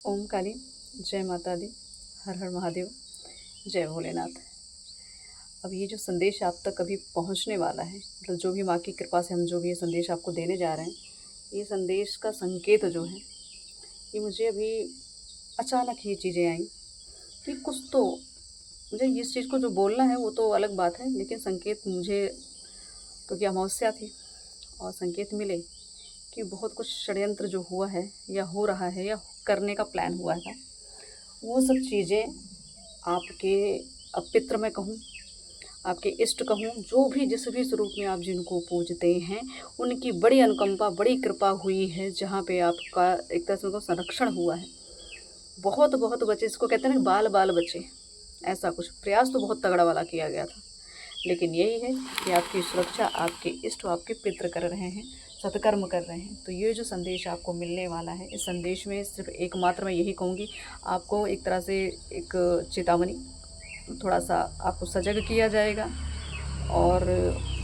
ओम काली, जय माता दी, हर हर महादेव, जय भोलेनाथ। अब ये जो संदेश आप तक अभी पहुंचने वाला है, मतलब जो भी माँ की कृपा से हम जो भी ये संदेश आपको देने जा रहे हैं, ये संदेश का संकेत जो है, ये मुझे अभी अचानक ये चीज़ें आई कि कुछ तो मुझे इस चीज़ को जो बोलना है वो तो अलग बात है, लेकिन संकेत मुझे, क्योंकि अमावस्या थी और संकेत मिले कि बहुत कुछ षड्यंत्र जो हुआ है या हो रहा है या करने का प्लान हुआ था, वो सब चीज़ें आपके पित्र में कहूँ, आपके इष्ट कहूँ, जो भी जिस भी स्वरूप में आप जिनको पूजते हैं, उनकी बड़ी अनुकंपा, बड़ी कृपा हुई है, जहाँ पे आपका एक तरह से उनको संरक्षण हुआ है। बहुत बहुत बचे, इसको कहते हैं ना, बाल बाल बचे। ऐसा कुछ प्रयास तो बहुत तगड़ा वाला किया गया था, लेकिन यही है कि आपकी सुरक्षा आपके इष्ट, आपके पितृ कर रहे हैं, सत्कर्म कर रहे हैं। तो ये जो संदेश आपको मिलने वाला है, इस संदेश में सिर्फ एकमात्र मैं यही कहूँगी, आपको एक तरह से एक चेतावनी, थोड़ा सा आपको सजग किया जाएगा। और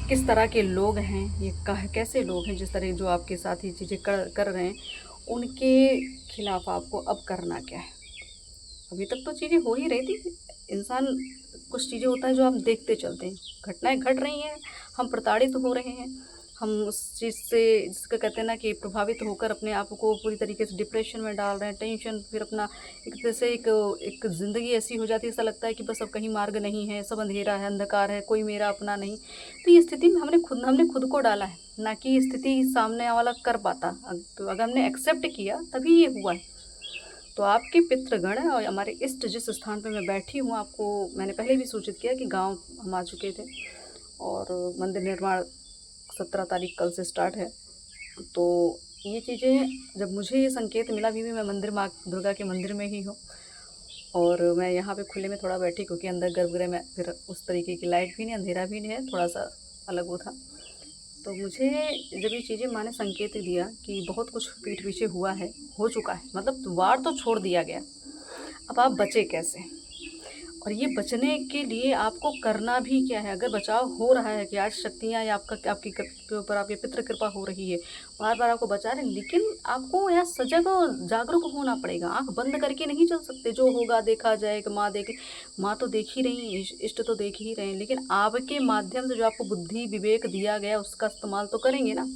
किस तरह के लोग हैं ये, कैसे लोग हैं जिस तरह जो आपके साथ ये चीज़ें कर रहे हैं, उनके खिलाफ आपको अब करना क्या है। अभी तक तो चीज़ें हो ही रही थी, इंसान, कुछ चीज़ें होता है जो आप देखते चलते हैं, घटनाएं घट रही हैं, हम प्रताड़ित हो रहे हैं, हम उस चीज़ से, जिसका कहते हैं ना कि प्रभावित होकर अपने आप को पूरी तरीके से डिप्रेशन में डाल रहे हैं, टेंशन, फिर अपना एक तरह से एक ज़िंदगी ऐसी हो जाती है, ऐसा लगता है कि बस अब कहीं मार्ग नहीं है, सब अंधेरा है, अंधकार है, कोई मेरा अपना नहीं। तो ये स्थिति में हमने खुद को डाला है, ना कि स्थिति सामने वाला कर पाता। तो अगर हमने एक्सेप्ट किया तभी ये हुआ है। तो आपके पितृगण और हमारे इष्ट जिस स्थान पर मैं बैठी हूँ, आपको मैंने पहले भी सूचित किया कि गांव हम आ चुके थे और मंदिर निर्माण 17 तारीख कल से स्टार्ट है। तो ये चीज़ें, जब मुझे ये संकेत मिला, भी मैं मंदिर, माँ दुर्गा के मंदिर में ही हूँ और मैं यहाँ पे खुले में थोड़ा बैठी, क्योंकि अंदर गर्भगृह में फिर उस तरीके की लाइट भी नहीं, अंधेरा भी नहीं है, थोड़ा सा अलग वो था। तो मुझे जब ये चीज़ें माँ ने संकेत दिया कि बहुत कुछ पीठ पीछे हुआ है, हो चुका है, मतलब वार तो छोड़ दिया गया, अब आप बचे कैसे। और ये बचने के लिए आपको करना भी क्या है। अगर बचाव हो रहा है कि आज शक्तियाँ या आपकी के ऊपर आपकी पितृ कृपा हो रही है, बार बार आपको बचा रहे हैं, लेकिन आपको यहाँ सजग और जागरूक होना पड़ेगा। आंख बंद करके नहीं चल सकते, जो होगा देखा जाएगा, माँ देखे, माँ तो देख ही रही है, इष्ट तो देख ही रहे हैं, लेकिन आपके माध्यम से जो आपको बुद्धि विवेक दिया गया उसका इस्तेमाल तो करेंगे ना।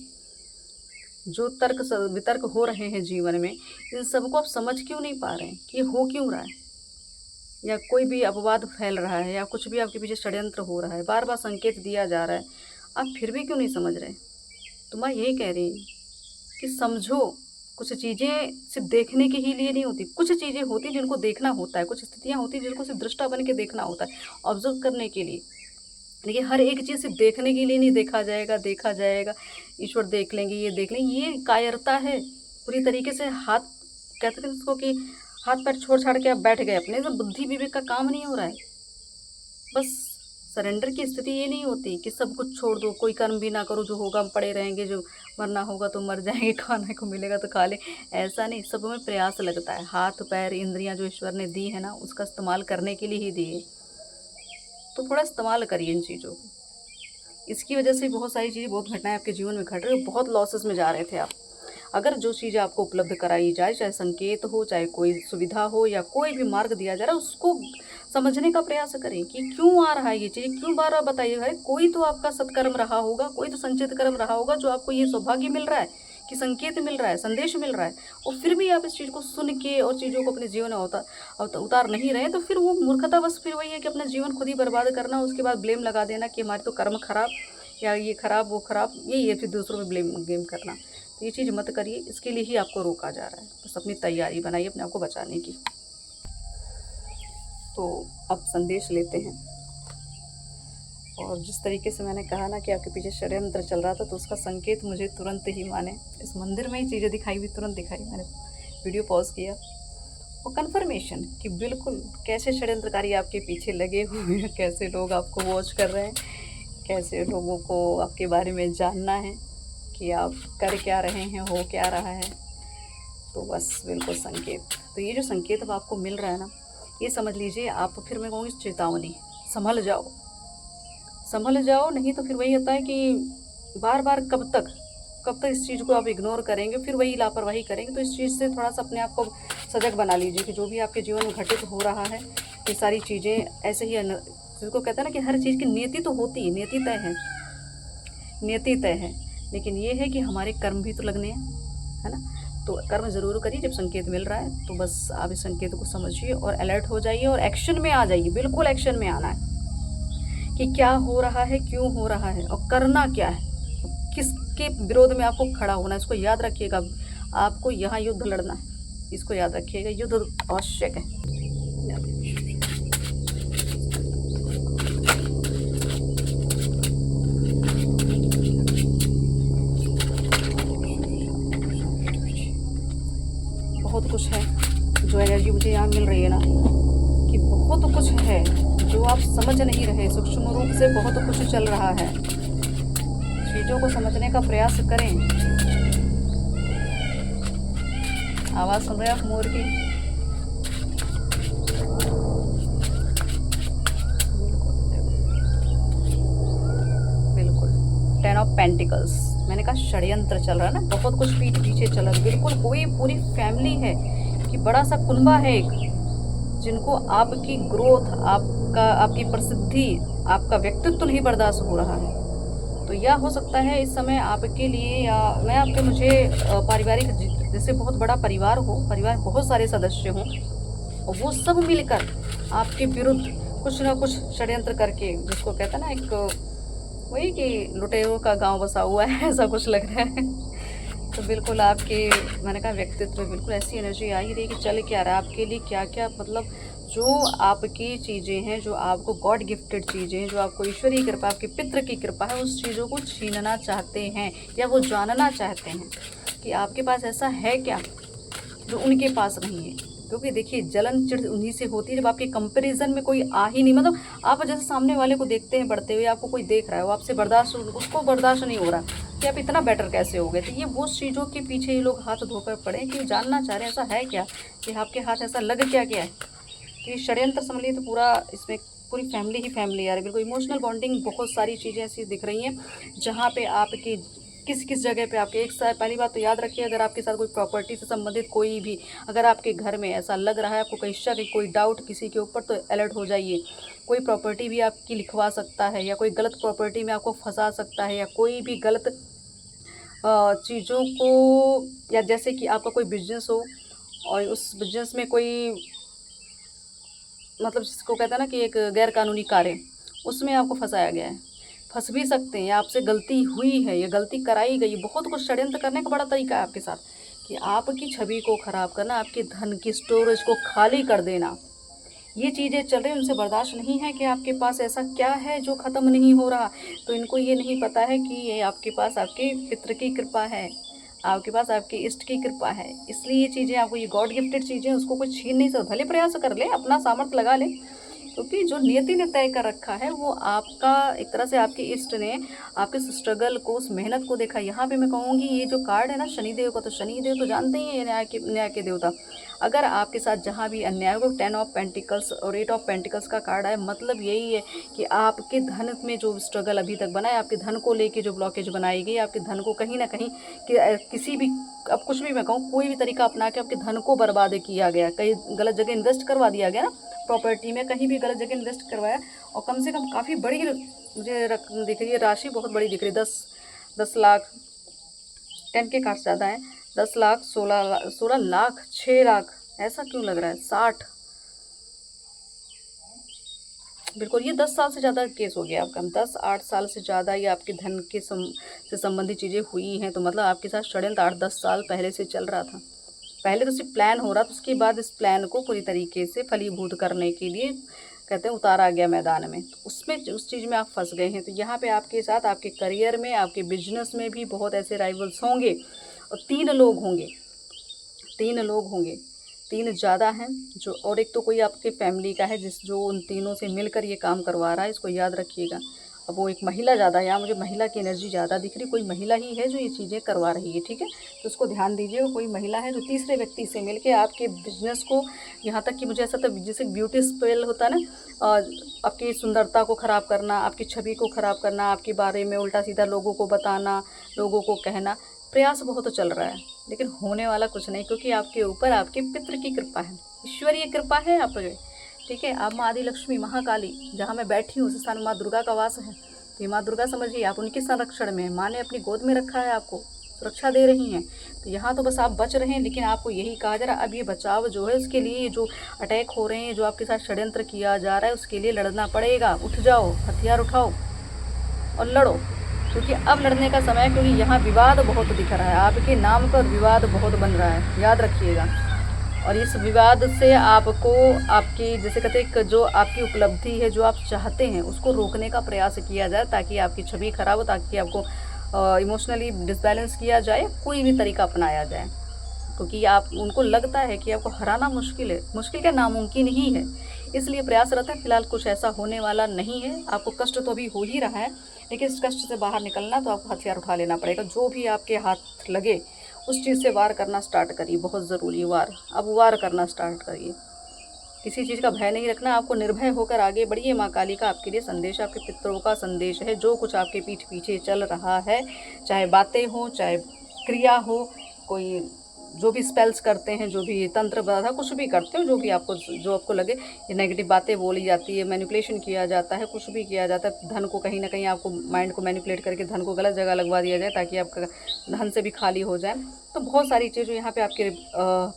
जो तर्क वितर्क हो रहे हैं जीवन में, इन सबको आप समझ क्यों नहीं पा रहे हैं कि ये हो क्यों रहा है, या कोई भी अपवाद फैल रहा है, या कुछ भी आपके पीछे षड्यंत्र हो रहा है, बार बार संकेत दिया जा रहा है, आप फिर भी क्यों नहीं समझ रहे। तो मैं यही कह रही हूँ कि समझो, कुछ चीज़ें सिर्फ देखने के ही लिए नहीं होती, कुछ चीज़ें होती जिनको देखना होता है, कुछ स्थितियाँ होती जिनको सिर्फ दृष्टा बन के देखना होता है, ऑब्जर्व करने के लिए। देखिए, हर एक चीज़ सिर्फ देखने के लिए नहीं देखा जाएगा, ईश्वर देख लेंगे, ये देख लेंगे, ये कायरता है पूरी तरीके से। हाथ, कहते थे उसको कि हाथ पैर छोड़ छाड़ के आप बैठ गए अपने, तो बुद्धि विवेक का काम नहीं हो रहा है। बस सरेंडर की स्थिति ये नहीं होती कि सब कुछ छोड़ दो, कोई कर्म भी ना करो, जो होगा हम पड़े रहेंगे, जो मरना होगा तो मर जाएंगे, खाने को मिलेगा तो खा ले। ऐसा नहीं, सब में प्रयास लगता है। हाथ पैर इंद्रियां जो ईश्वर ने दी है ना, उसका इस्तेमाल करने के लिए ही दी है, तो थोड़ा इस्तेमाल करिए इन चीज़ों को। इसकी वजह से बहुत सारी चीज़ें, बहुत घटनाएं आपके जीवन में घट रही हो, बहुत लॉसेस में जा रहे थे आप। अगर जो चीज़ आपको उपलब्ध कराई जाए, चाहे संकेत हो, चाहे कोई सुविधा हो, या कोई भी मार्ग दिया जा रहा है, उसको समझने का प्रयास करें कि क्यों आ रहा है ये चीज़, क्यों बार बार बताइए। अरे कोई तो आपका सत्कर्म रहा होगा, कोई तो संचित कर्म रहा होगा, जो आपको ये सौभाग्य मिल रहा है कि संकेत मिल रहा है, संदेश मिल रहा है, और फिर भी आप इस चीज़ को सुन के और चीज़ों को अपने जीवन में उतार नहीं रहे, तो फिर वो मूर्खता, बस फिर वही है कि अपना जीवन खुद ही बर्बाद करना, उसके बाद ब्लेम लगा देना कि हमारे तो कर्म खराब, या ये खराब वो खराब, यही है, फिर दूसरों पे ब्लेम गेम करना। तो ये चीज़ मत करिए, इसके लिए ही आपको रोका जा रहा है। बस अपनी तैयारी बनाइए अपने आप को बचाने की। तो अब संदेश लेते हैं। और जिस तरीके से मैंने कहा ना कि आपके पीछे षड्यंत्र चल रहा था, तो उसका संकेत मुझे तुरंत ही, माने इस मंदिर में ही चीज़ें दिखाई हुई, तुरंत दिखाई। मैंने वीडियो पॉज किया और कन्फर्मेशन कि बिल्कुल कैसे षड्यंत्रकारी आपके पीछे लगे हुए हैं, कैसे लोग आपको वॉच कर रहे हैं, कैसे लोगों को आपके बारे में जानना है कि आप कर क्या रहे हैं, हो क्या रहा है। तो बस बिल्कुल संकेत, तो ये जो संकेत अब आपको मिल रहा है ना, ये समझ लीजिए आप, फिर मैं कहूँगी चेतावनी, संभल जाओ, संभल जाओ, नहीं तो फिर वही होता है कि बार बार कब तक इस चीज़ को आप इग्नोर करेंगे, फिर वही लापरवाही करेंगे। तो इस चीज़ से थोड़ा सा अपने आप को सजग बना लीजिए कि जो भी आपके जीवन में घटित हो रहा है, ये सारी चीज़ें ऐसे ही जिसको कहते हैं ना कि हर चीज़ की नियति तो होती है, नियति तय है, नियति तय है, लेकिन ये है कि हमारे कर्म भी तो लगने हैं, है ना। तो कर्म ज़रूर करिए। जब संकेत मिल रहा है तो बस आप इस संकेत को समझिए और अलर्ट हो जाइए और एक्शन में आ जाइए। बिल्कुल एक्शन में आना है कि क्या हो रहा है, क्यों हो रहा है और करना क्या है, किसके विरोध में आपको खड़ा होना है। इसको याद रखिएगा, आपको यहाँ युद्ध लड़ना है, इसको याद रखिएगा, युद्ध आवश्यक है। बहुत कुछ है जो एनर्जी मुझे यहाँ मिल रही है ना, कि बहुत कुछ है जो आप समझ नहीं रहे, सूक्ष्म रूप से बहुत कुछ चल रहा है। चीज़ों को समझने का प्रयास करें। आवाज़ सुन रहे हैं आप मोर की? बिल्कुल 10 ऑफ पेंटिकल्स, मैंने कहा षड्यंत्र चल रहा है ना, बहुत कुछ पीठ पीछे चल रहा है। बिल्कुल कोई पूरी फैमिली है कि बड़ा सा कुनबा है एक, जिनको आपकी ग्रोथ, आपकी प्रसिद्धि, आपका व्यक्तित्व नहीं बर्दाश्त हो रहा है। तो यह हो सकता है इस समय आपके लिए, या मैं आपके मुझे पारिवारिक जैसे बहुत बड़ा परिवार हो, परिवार बहुत सारे सदस्य हों और वो सब मिलकर आपके विरुद्ध कुछ ना कुछ षड्यंत्र करके, जिसको कहते हैं ना एक वही कि लुटेरों का गांव बसा हुआ है, ऐसा कुछ लग रहा है। तो बिल्कुल आपके, मैंने कहा व्यक्तित्व में बिल्कुल ऐसी एनर्जी आ ही रही कि चल क्या रहा है आपके लिए, क्या क्या मतलब जो आपकी चीज़ें हैं, जो आपको गॉड गिफ्टेड चीज़ें हैं, जो आपको ईश्वरीय कृपा, आपके पितृ की कृपा है, उस चीज़ों को छीनना चाहते हैं या वो जानना चाहते हैं कि आपके पास ऐसा है क्या जो उनके पास नहीं है। क्योंकि देखिए जलन चिढ़ उन्हीं से होती है जब आपके कंपैरिजन में कोई आ ही नहीं, मतलब आप जैसे सामने वाले को देखते हैं बढ़ते हुए, आपको कोई देख रहा है, वो आपसे उसको बर्दाश्त नहीं हो रहा कि आप इतना बेटर कैसे हो गए। तो ये वो चीज़ों के पीछे ये लोग हाथ धोकर पड़े कि जानना चाह रहे हैं ऐसा है क्या, कि आपके हाथ ऐसा लग क्या है। तो ये षड्यंत्र समझ लीजिए, तो पूरा इसमें पूरी फैमिली ही फैमिली आ रही है। बिल्कुल इमोशनल बॉन्डिंग, बहुत सारी चीज़ें ऐसी दिख रही हैं जहाँ पे आपकी किस किस जगह पे आपके एक साथ, पहली बात तो याद रखिए, अगर आपके साथ कोई प्रॉपर्टी से संबंधित कोई भी, अगर आपके घर में ऐसा लग रहा है, आपको कहीं शक, कोई डाउट किसी के ऊपर, तो अलर्ट हो जाइए। कोई प्रॉपर्टी भी आपकी लिखवा सकता है या कोई गलत प्रॉपर्टी में आपको फंसा सकता है, या कोई भी गलत चीज़ों को, या जैसे कि आपका कोई बिजनेस हो और उस बिजनेस में कोई, मतलब जिसको कहते हैं ना कि एक गैर कानूनी कार्य, उसमें आपको फंसाया गया है, फंस भी सकते हैं, या आपसे गलती हुई है या गलती कराई गई। बहुत कुछ षड्यंत्र करने का बड़ा तरीका है आपके साथ, कि आपकी छवि को ख़राब करना, आपके धन की स्टोरेज को खाली कर देना, ये चीज़ें चल रही हैं। उनसे बर्दाश्त नहीं है कि आपके पास ऐसा क्या है जो ख़त्म नहीं हो रहा। तो इनको ये नहीं पता है कि ये आपके पास आपके पितृ की कृपा है, आपके पास आपके इष्ट की कृपा है, इसलिए ये चीज़ें आपको, ये गॉड गिफ्टेड चीज़ें, उसको कोई छीन नहीं सकता। भले प्रयास कर ले, अपना सामर्थ्य लगा ले, क्योंकि जो नियति ने तय कर रखा है वो आपका, एक तरह से आपके इष्ट ने आपके स्ट्रगल को, उस मेहनत को देखा। यहाँ पे मैं कहूँगी ये जो कार्ड है ना शनिदेव का, तो शनिदेव तो जानते ही हैं ये न्याय के देवता। अगर आपके साथ जहाँ भी अन्याय हो, 10 ऑफ पेंटिकल्स और 8 ऑफ पेंटिकल्स का कार्ड है, मतलब यही है कि आपके धन में जो स्ट्रगल अभी तक बना है, आपके धन को लेके जो ब्लॉकेज बनाई गई, आपके धन को कहीं ना कहीं किसी भी, अब कुछ भी मैं कहूँ, कोई भी तरीका अपना के आपके धन को बर्बाद किया गया, कहीं गलत जगह इन्वेस्ट करवा दिया गया ना, प्रॉपर्टी में कहीं भी गलत जगह इन्वेस्ट करवाया, और कम से कम काफ़ी बड़ी मुझे रकम दिख रही है, राशि बहुत बड़ी दिख रही है, 10 लाख, 10 के काट ज़्यादा है, 10 लाख, 16 लाख, 6 लाख, ऐसा क्यों लग रहा है, 60, बिल्कुल ये 10 साल से ज़्यादा केस हो गया आपका, 10-8 साल से ज़्यादा ये आपके धन के से संबंधित चीज़ें हुई हैं। तो मतलब आपके साथ षड्यंत्र 8-10 साल पहले से चल रहा था। पहले तो सिर्फ प्लान हो रहा था, उसके बाद इस प्लान को पूरी तरीके से फलीभूत करने के लिए कहते हैं उतारा गया मैदान में, तो उसमें उस चीज़ में आप फंस गए हैं। तो यहाँ पे आपके साथ आपके करियर में, आपके बिजनेस में भी बहुत ऐसे राइवल्स होंगे, और 3 लोग होंगे, 3 लोग होंगे, 3 ज़्यादा हैं जो, और एक तो कोई आपके फैमिली का है जो उन तीनों से मिलकर ये काम करवा रहा है, इसको याद रखिएगा। अब वो एक महिला ज़्यादा है, यहाँ मुझे महिला की एनर्जी ज़्यादा दिख रही, कोई महिला ही है जो ये चीज़ें करवा रही है, ठीक है। तो उसको ध्यान दीजिए, कोई महिला है जो तीसरे व्यक्ति से मिलके आपके बिजनेस को, यहाँ तक कि मुझे ऐसा था जैसे ब्यूटी स्पेल होता है ना, आपकी सुंदरता को ख़राब करना, आपकी छवि को ख़राब करना, आपके बारे में उल्टा सीधा लोगों को बताना, लोगों को कहना, प्रयास बहुत चल रहा है, लेकिन होने वाला कुछ नहीं, क्योंकि आपके ऊपर आपके पितृ की कृपा है, ईश्वरीय कृपा है आप पे। ठीक है, आप माँ आदि लक्ष्मी महाकाली, जहाँ मैं बैठी हूँ उस स्थान में माँ दुर्गा का वास है, तो ये माँ दुर्गा समझिए आप उनके संरक्षण में, माँ ने अपनी गोद में रखा है, आपको सुरक्षा दे रही हैं। तो यहाँ तो बस आप बच रहे हैं, लेकिन आपको यही कहा जा रहा है अब ये बचाव जो है उसके लिए जो अटैक हो रहे हैं, जो आपके साथ षड्यंत्र किया जा रहा है, उसके लिए लड़ना पड़ेगा। उठ जाओ, हथियार उठाओ और लड़ो, क्योंकि अब लड़ने का समय है। क्योंकि यहाँ विवाद बहुत दिख रहा है, आपके नाम पर विवाद बहुत बन रहा है, याद रखिएगा। और इस विवाद से आपको आपकी जैसे कहते हैं जो आपकी उपलब्धि है, जो आप चाहते हैं उसको रोकने का प्रयास किया जाए, ताकि आपकी छवि खराब हो, ताकि आपको इमोशनली डिसबैलेंस किया जाए, कोई भी तरीका अपनाया जाए। क्योंकि आप उनको लगता है कि आपको हराना मुश्किल है, मुश्किल क्या नामुमकिन ही है, इसलिए प्रयासरत है। फिलहाल कुछ ऐसा होने वाला नहीं है, आपको कष्ट तो अभी हो ही रहा है, लेकिन इस कष्ट से बाहर निकलना तो आपको हथियार उठा लेना पड़ेगा। जो भी आपके हाथ लगे उस चीज़ से वार करना स्टार्ट करिए, बहुत ज़रूरी वार, अब वार करना स्टार्ट करिए। किसी चीज़ का भय नहीं रखना, आपको निर्भय होकर आगे बढ़िए। माँ काली का आपके लिए संदेश, आपके पितरों का संदेश है। जो कुछ आपके पीठ पीछे चल रहा है, चाहे बातें हो, चाहे क्रिया हो, कोई जो भी स्पेल्स करते हैं, जो भी तंत्र बाधा कुछ भी करते हो, जो आपको लगे ये नेगेटिव बातें बोली जाती है, मैनिपुलेशन किया जाता है, कुछ भी किया जाता है, धन को कहीं ना कहीं आपको माइंड को मैनिपुलेट करके धन को गलत जगह लगवा दिया जाए, ताकि आपका धन से भी खाली हो जाए। तो बहुत सारी चीज़ें यहाँ पे आपके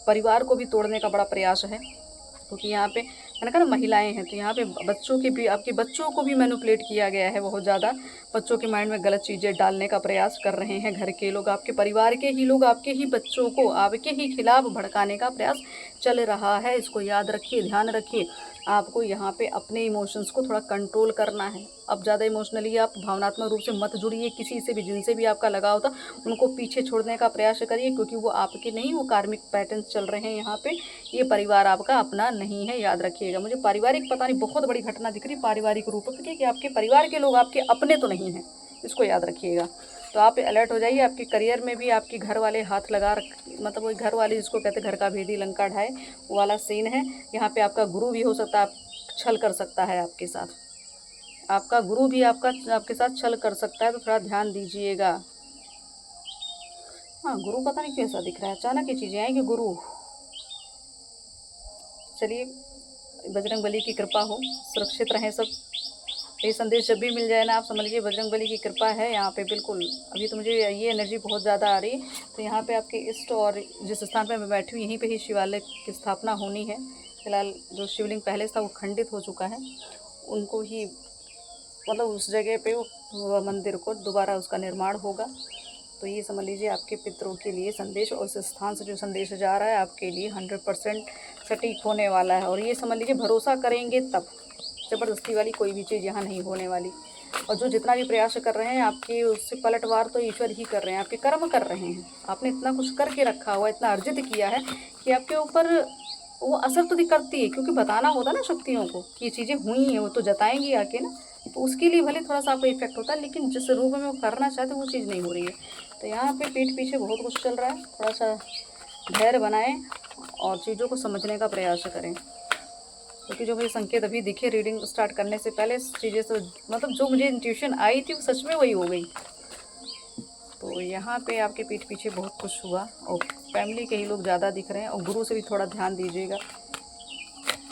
परिवार को भी तोड़ने का बड़ा प्रयास है, क्योंकि यहाँ पे मैंने कहा ना महिलाएं हैं, तो यहाँ पे बच्चों के भी, आपके बच्चों को भी मैनिपुलेट किया गया है बहुत ज़्यादा। बच्चों के माइंड में गलत चीज़ें डालने का प्रयास कर रहे हैं घर के लोग, आपके परिवार के ही लोग आपके ही बच्चों को आपके ही खिलाफ भड़काने का प्रयास चल रहा है। इसको याद रखिए, ध्यान रखिए। आपको यहाँ पे अपने इमोशंस को थोड़ा कंट्रोल करना है। अब ज़्यादा इमोशनली आप भावनात्मक रूप से मत जुड़िए किसी से भी, जिनसे भी आपका लगाव था उनको पीछे छोड़ने का प्रयास करिए, क्योंकि वो आपके नहीं, वो कार्मिक पैटर्न्स चल रहे हैं यहाँ पे। ये परिवार आपका अपना नहीं है, याद रखिएगा। मुझे पारिवारिक पता नहीं बहुत बड़ी घटना दिख रही पारिवारिक रूप में, कि आपके परिवार के लोग आपके अपने तो नहीं हैं, इसको याद रखिएगा। तो आप अलर्ट हो जाइए। आपके करियर में भी आपके घर वाले हाथ लगा रख, मतलब वही घर वाले जिसको कहते हैं घर का भेदी लंका ढाए, वो वाला सीन है। यहाँ पे आपका गुरु भी हो सकता है, आप छल कर सकता है आपके साथ, आपका गुरु भी आपके साथ छल कर सकता है, तो थोड़ा ध्यान दीजिएगा। हाँ, गुरु पता नहीं क्यों ऐसा दिख रहा है, अचानक ये चीज़ें आएंगी गुरु। चलिए, बजरंग बली की कृपा हो, सुरक्षित रहें सब। ये संदेश जब भी मिल जाए ना, आप समझ लीजिए बजरंग बली की कृपा है यहाँ पे बिल्कुल। अभी तो मुझे ये एनर्जी बहुत ज़्यादा आ रही है, तो यहाँ पे आपके इष्ट और जिस स्थान पे मैं बैठी हूँ यहीं पे ही शिवालय की स्थापना होनी है। फिलहाल जो शिवलिंग पहले था वो खंडित हो चुका है, उनको ही मतलब उस जगह पे वो मंदिर को दोबारा उसका निर्माण होगा। तो ये समझ लीजिए आपके पितरों के लिए संदेश, और उस स्थान से जो संदेश जा रहा है आपके लिए 100% सटीक होने वाला है। और ये समझ लीजिए भरोसा करेंगे तब, ज़बरदस्ती वाली कोई भी चीज़ यहाँ नहीं होने वाली। और जो जितना भी प्रयास कर रहे हैं आपके, उससे पलटवार तो ईश्वर ही कर रहे हैं, आपके कर्म कर रहे हैं। आपने इतना कुछ करके रखा हुआ, इतना अर्जित किया है कि आपके ऊपर वो असर तो करती है, क्योंकि बताना होता ना शक्तियों को कि ये चीज़ें हुई हैं, वो तो जताएंगी आके ना। तो उसके लिए भले थोड़ा सा आपको इफेक्ट होता है, लेकिन जिस रूप में वो करना चाहते वो चीज़ नहीं हो रही है। तो यहाँ पे पीठ पीछे बहुत कुछ चल रहा है, थोड़ा सा धैर्य बनाएं और चीज़ों को समझने का प्रयास करें। क्योंकि जो मुझे संकेत अभी दिखे रीडिंग स्टार्ट करने से पहले, चीज़ें तो मतलब जो मुझे इंट्यूशन आई थी वो सच में वही हो गई। तो यहाँ पे आपके पीठ पीछे बहुत कुछ हुआ, और फैमिली के ही लोग ज़्यादा दिख रहे हैं। और गुरु से भी थोड़ा ध्यान दीजिएगा,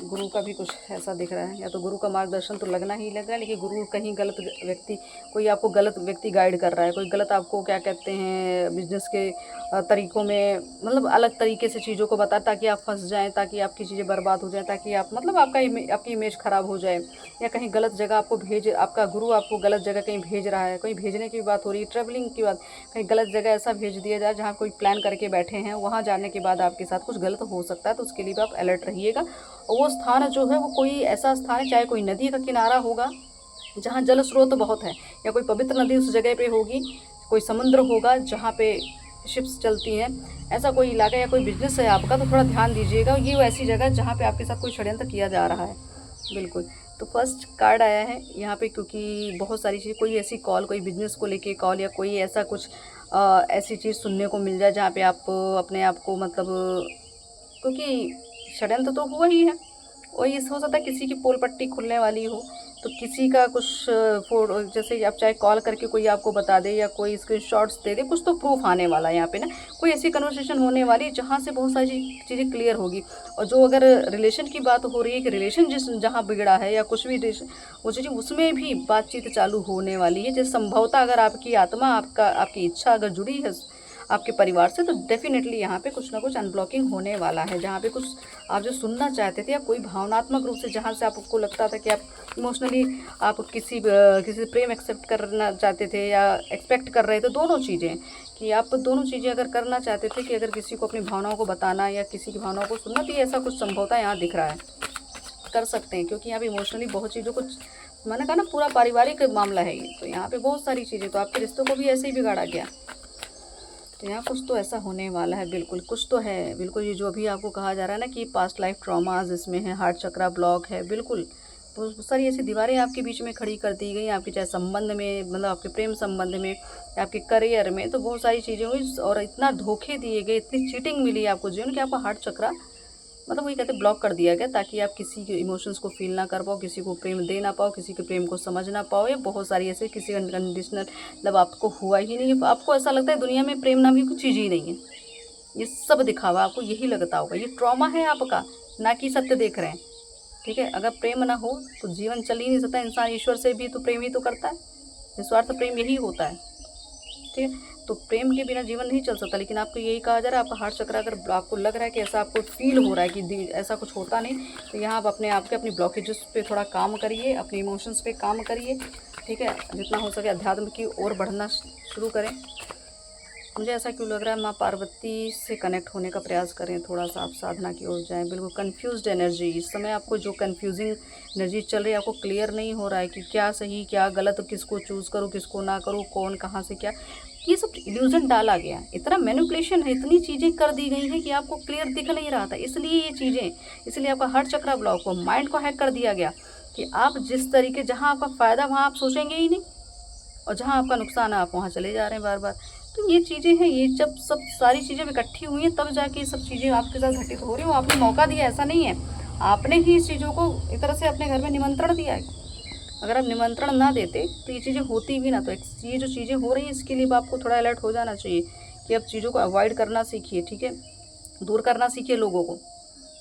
गुरु का भी कुछ ऐसा दिख रहा है, या तो गुरु का मार्गदर्शन तो लगना ही लग रहा है, लेकिन गुरु कहीं गलत व्यक्ति, कोई आपको गलत व्यक्ति गाइड कर रहा है, कोई गलत आपको क्या कहते हैं बिजनेस के तरीक़ों में, मतलब अलग तरीके से चीज़ों को बता, ताकि आप फंस जाएं, ताकि आपकी चीज़ें बर्बाद हो जाए, ताकि आप मतलब आपकी इमेज ख़राब हो जाए, या कहीं गलत जगह आपको आपका गुरु आपको गलत जगह कहीं भेज रहा है। कहीं भेजने की बात हो रही है, ट्रैवलिंग की बात, कहीं गलत जगह ऐसा भेज दिया जाए जहाँ कोई प्लान करके बैठे हैं, वहाँ जाने के बाद आपके साथ कुछ गलत हो सकता है। तो उसके लिए भी आप अलर्ट रहिएगा। और वो स्थान जो है वो कोई ऐसा स्थान है, चाहे कोई नदी का किनारा होगा जहाँ जल स्रोत बहुत है, या कोई पवित्र नदी उस जगह पे होगी, कोई समुद्र होगा जहाँ पे शिप्स चलती हैं, ऐसा कोई इलाका, या कोई बिजनेस है आपका, तो थोड़ा ध्यान दीजिएगा। ये वो ऐसी जगह जहाँ पे आपके साथ कोई षड्यंत्र किया जा रहा है, बिल्कुल। तो फर्स्ट कार्ड आया है यहाँ पे, क्योंकि बहुत सारी चीज़, कोई ऐसी कॉल, कोई बिजनेस को लेके कॉल, या कोई ऐसा कुछ ऐसी चीज़ सुनने को मिल जाए जहाँ पे आप अपने आप को मतलब, क्योंकि षड्यंत्र तो हुआ ही है, और ये हो सकता है किसी की पोल पट्टी खुलने वाली हो, तो किसी का कुछ फोटो, जैसे आप चाहे कॉल करके कोई आपको बता दे या कोई स्क्रीनशॉट्स दे दे, कुछ तो प्रूफ आने वाला है यहाँ पे ना, कोई ऐसी कन्वर्सेशन होने वाली है जहाँ से बहुत सारी चीज़ें क्लियर होगी। और जो अगर रिलेशन की बात हो रही है कि रिलेशन जिस जहाँ बिगड़ा है या कुछ भी वो चीज़ें, उसमें भी बातचीत चालू होने वाली है। जैसे संभवतः अगर आपकी आत्मा, आपकी इच्छा अगर जुड़ी है आपके परिवार से, तो डेफिनेटली यहाँ पे कुछ ना कुछ अनब्लॉकिंग होने वाला है। जहाँ पे कुछ आप जो सुनना चाहते थे या कोई भावनात्मक रूप से जहाँ से आपको लगता था कि आप इमोशनली आप किसी से प्रेम एक्सेप्ट करना चाहते थे या एक्सपेक्ट कर रहे थे, दोनों चीज़ें, कि आप दोनों चीज़ें अगर करना चाहते थे कि अगर किसी को अपनी भावनाओं को बताना या किसी की भावनाओं को सुनना, तो ये ऐसा कुछ संभवतः यहाँ दिख रहा है, कर सकते हैं। क्योंकि यहाँ पे इमोशनली बहुत चीज़ों को, मैंने कहा ना पूरा पारिवारिक मामला है ये, तो यहाँ पे बहुत सारी चीज़ें, तो आपके रिश्तों को भी ऐसे ही बिगाड़ा गया। तो यहाँ कुछ तो ऐसा होने वाला है, बिल्कुल कुछ तो है, बिल्कुल। ये जो अभी आपको कहा जा रहा है ना कि पास्ट लाइफ ट्रॉमाज इसमें है, हार्ट चक्रा ब्लॉक है, बिल्कुल बहुत सारी ऐसी दीवारें आपके बीच में खड़ी कर दी गई आपके, चाहे संबंध में, मतलब आपके प्रेम संबंध में, आपके करियर में, तो बहुत सारी चीज़ें हुई और इतना धोखे दिए गए, इतनी चीटिंग मिली आपको जीवन कि आपका हार्ट चक्रा, मतलब वही कहते ब्लॉक कर दिया गया, ताकि आप किसी के इमोशंस को फील ना कर पाओ, किसी को प्रेम दे ना पाओ, किसी के प्रेम को समझ ना पाओ, या बहुत सारी ऐसे किसी अनकंडीशनल, मतलब आपको हुआ ही नहीं है, आपको ऐसा लगता है दुनिया में प्रेम नाम की कुछ चीज़ ही नहीं है, ये सब दिखावा, आपको यही लगता होगा, ये ट्रॉमा है आपका, ना कि सत्य देख रहे हैं। ठीक है, अगर प्रेम ना हो तो जीवन चल ही नहीं सकता। इंसान ईश्वर से भी तो प्रेम ही तो करता है, निस्वार्थ प्रेम यही होता है। ठीक है, तो प्रेम के बिना जीवन नहीं चल सकता। लेकिन आपको यही कहा जा रहा है, आपका हार्ट चक्र अगर आपको लग रहा है कि ऐसा आपको फील हो रहा है कि ऐसा कुछ होता नहीं, तो यहाँ आप अपने आप के अपनी ब्लॉकेजेस पे थोड़ा काम करिए, अपने इमोशंस पे काम करिए। ठीक है, जितना हो सके अध्यात्म की ओर बढ़ना शुरू करें। मुझे ऐसा क्यों लग रहा है, माँ पार्वती से कनेक्ट होने का प्रयास करें, थोड़ा सा आप साधना की ओर जाएं। बिल्कुल कंफ्यूज्ड एनर्जी इस समय आपको, जो कंफ्यूजिंग एनर्जी चल रही है, आपको क्लियर नहीं हो रहा है कि क्या सही क्या गलत, किसको चूज़ करूँ किसको ना करूँ, कौन कहाँ से क्या, ये सब इल्यूजन डाला गया, इतना मैनिपुलेशन है, इतनी चीज़ें कर दी गई हैं कि आपको क्लियर दिख नहीं रहा था। इसलिए ये चीज़ें, इसलिए आपका हार्ट चक्र ब्लॉक हो, माइंड को हैक कर दिया गया कि आप जिस तरीके, जहाँ आपका फ़ायदा वहाँ आप सोचेंगे ही नहीं, और जहाँ आपका नुकसान है आप वहाँ चले जा रहे हैं बार बार। तो ये चीज़ें हैं, ये जब सब सारी चीज़ें इकट्ठी हुई हैं तब जाके ये सब चीज़ें आपके साथ घटित हो रही हो। आपने मौका दिया, ऐसा नहीं है, आपने ही इस चीज़ों को एक तरह से अपने घर में निमंत्रण दिया है। अगर आप निमंत्रण ना देते तो ये चीज़ें होती भी ना। तो ये जो चीज़ें हो रही हैं इसके लिए आपको थोड़ा अलर्ट हो जाना चाहिए कि अब चीज़ों को अवॉइड करना सीखिए। ठीक है, दूर करना सीखिए लोगों को,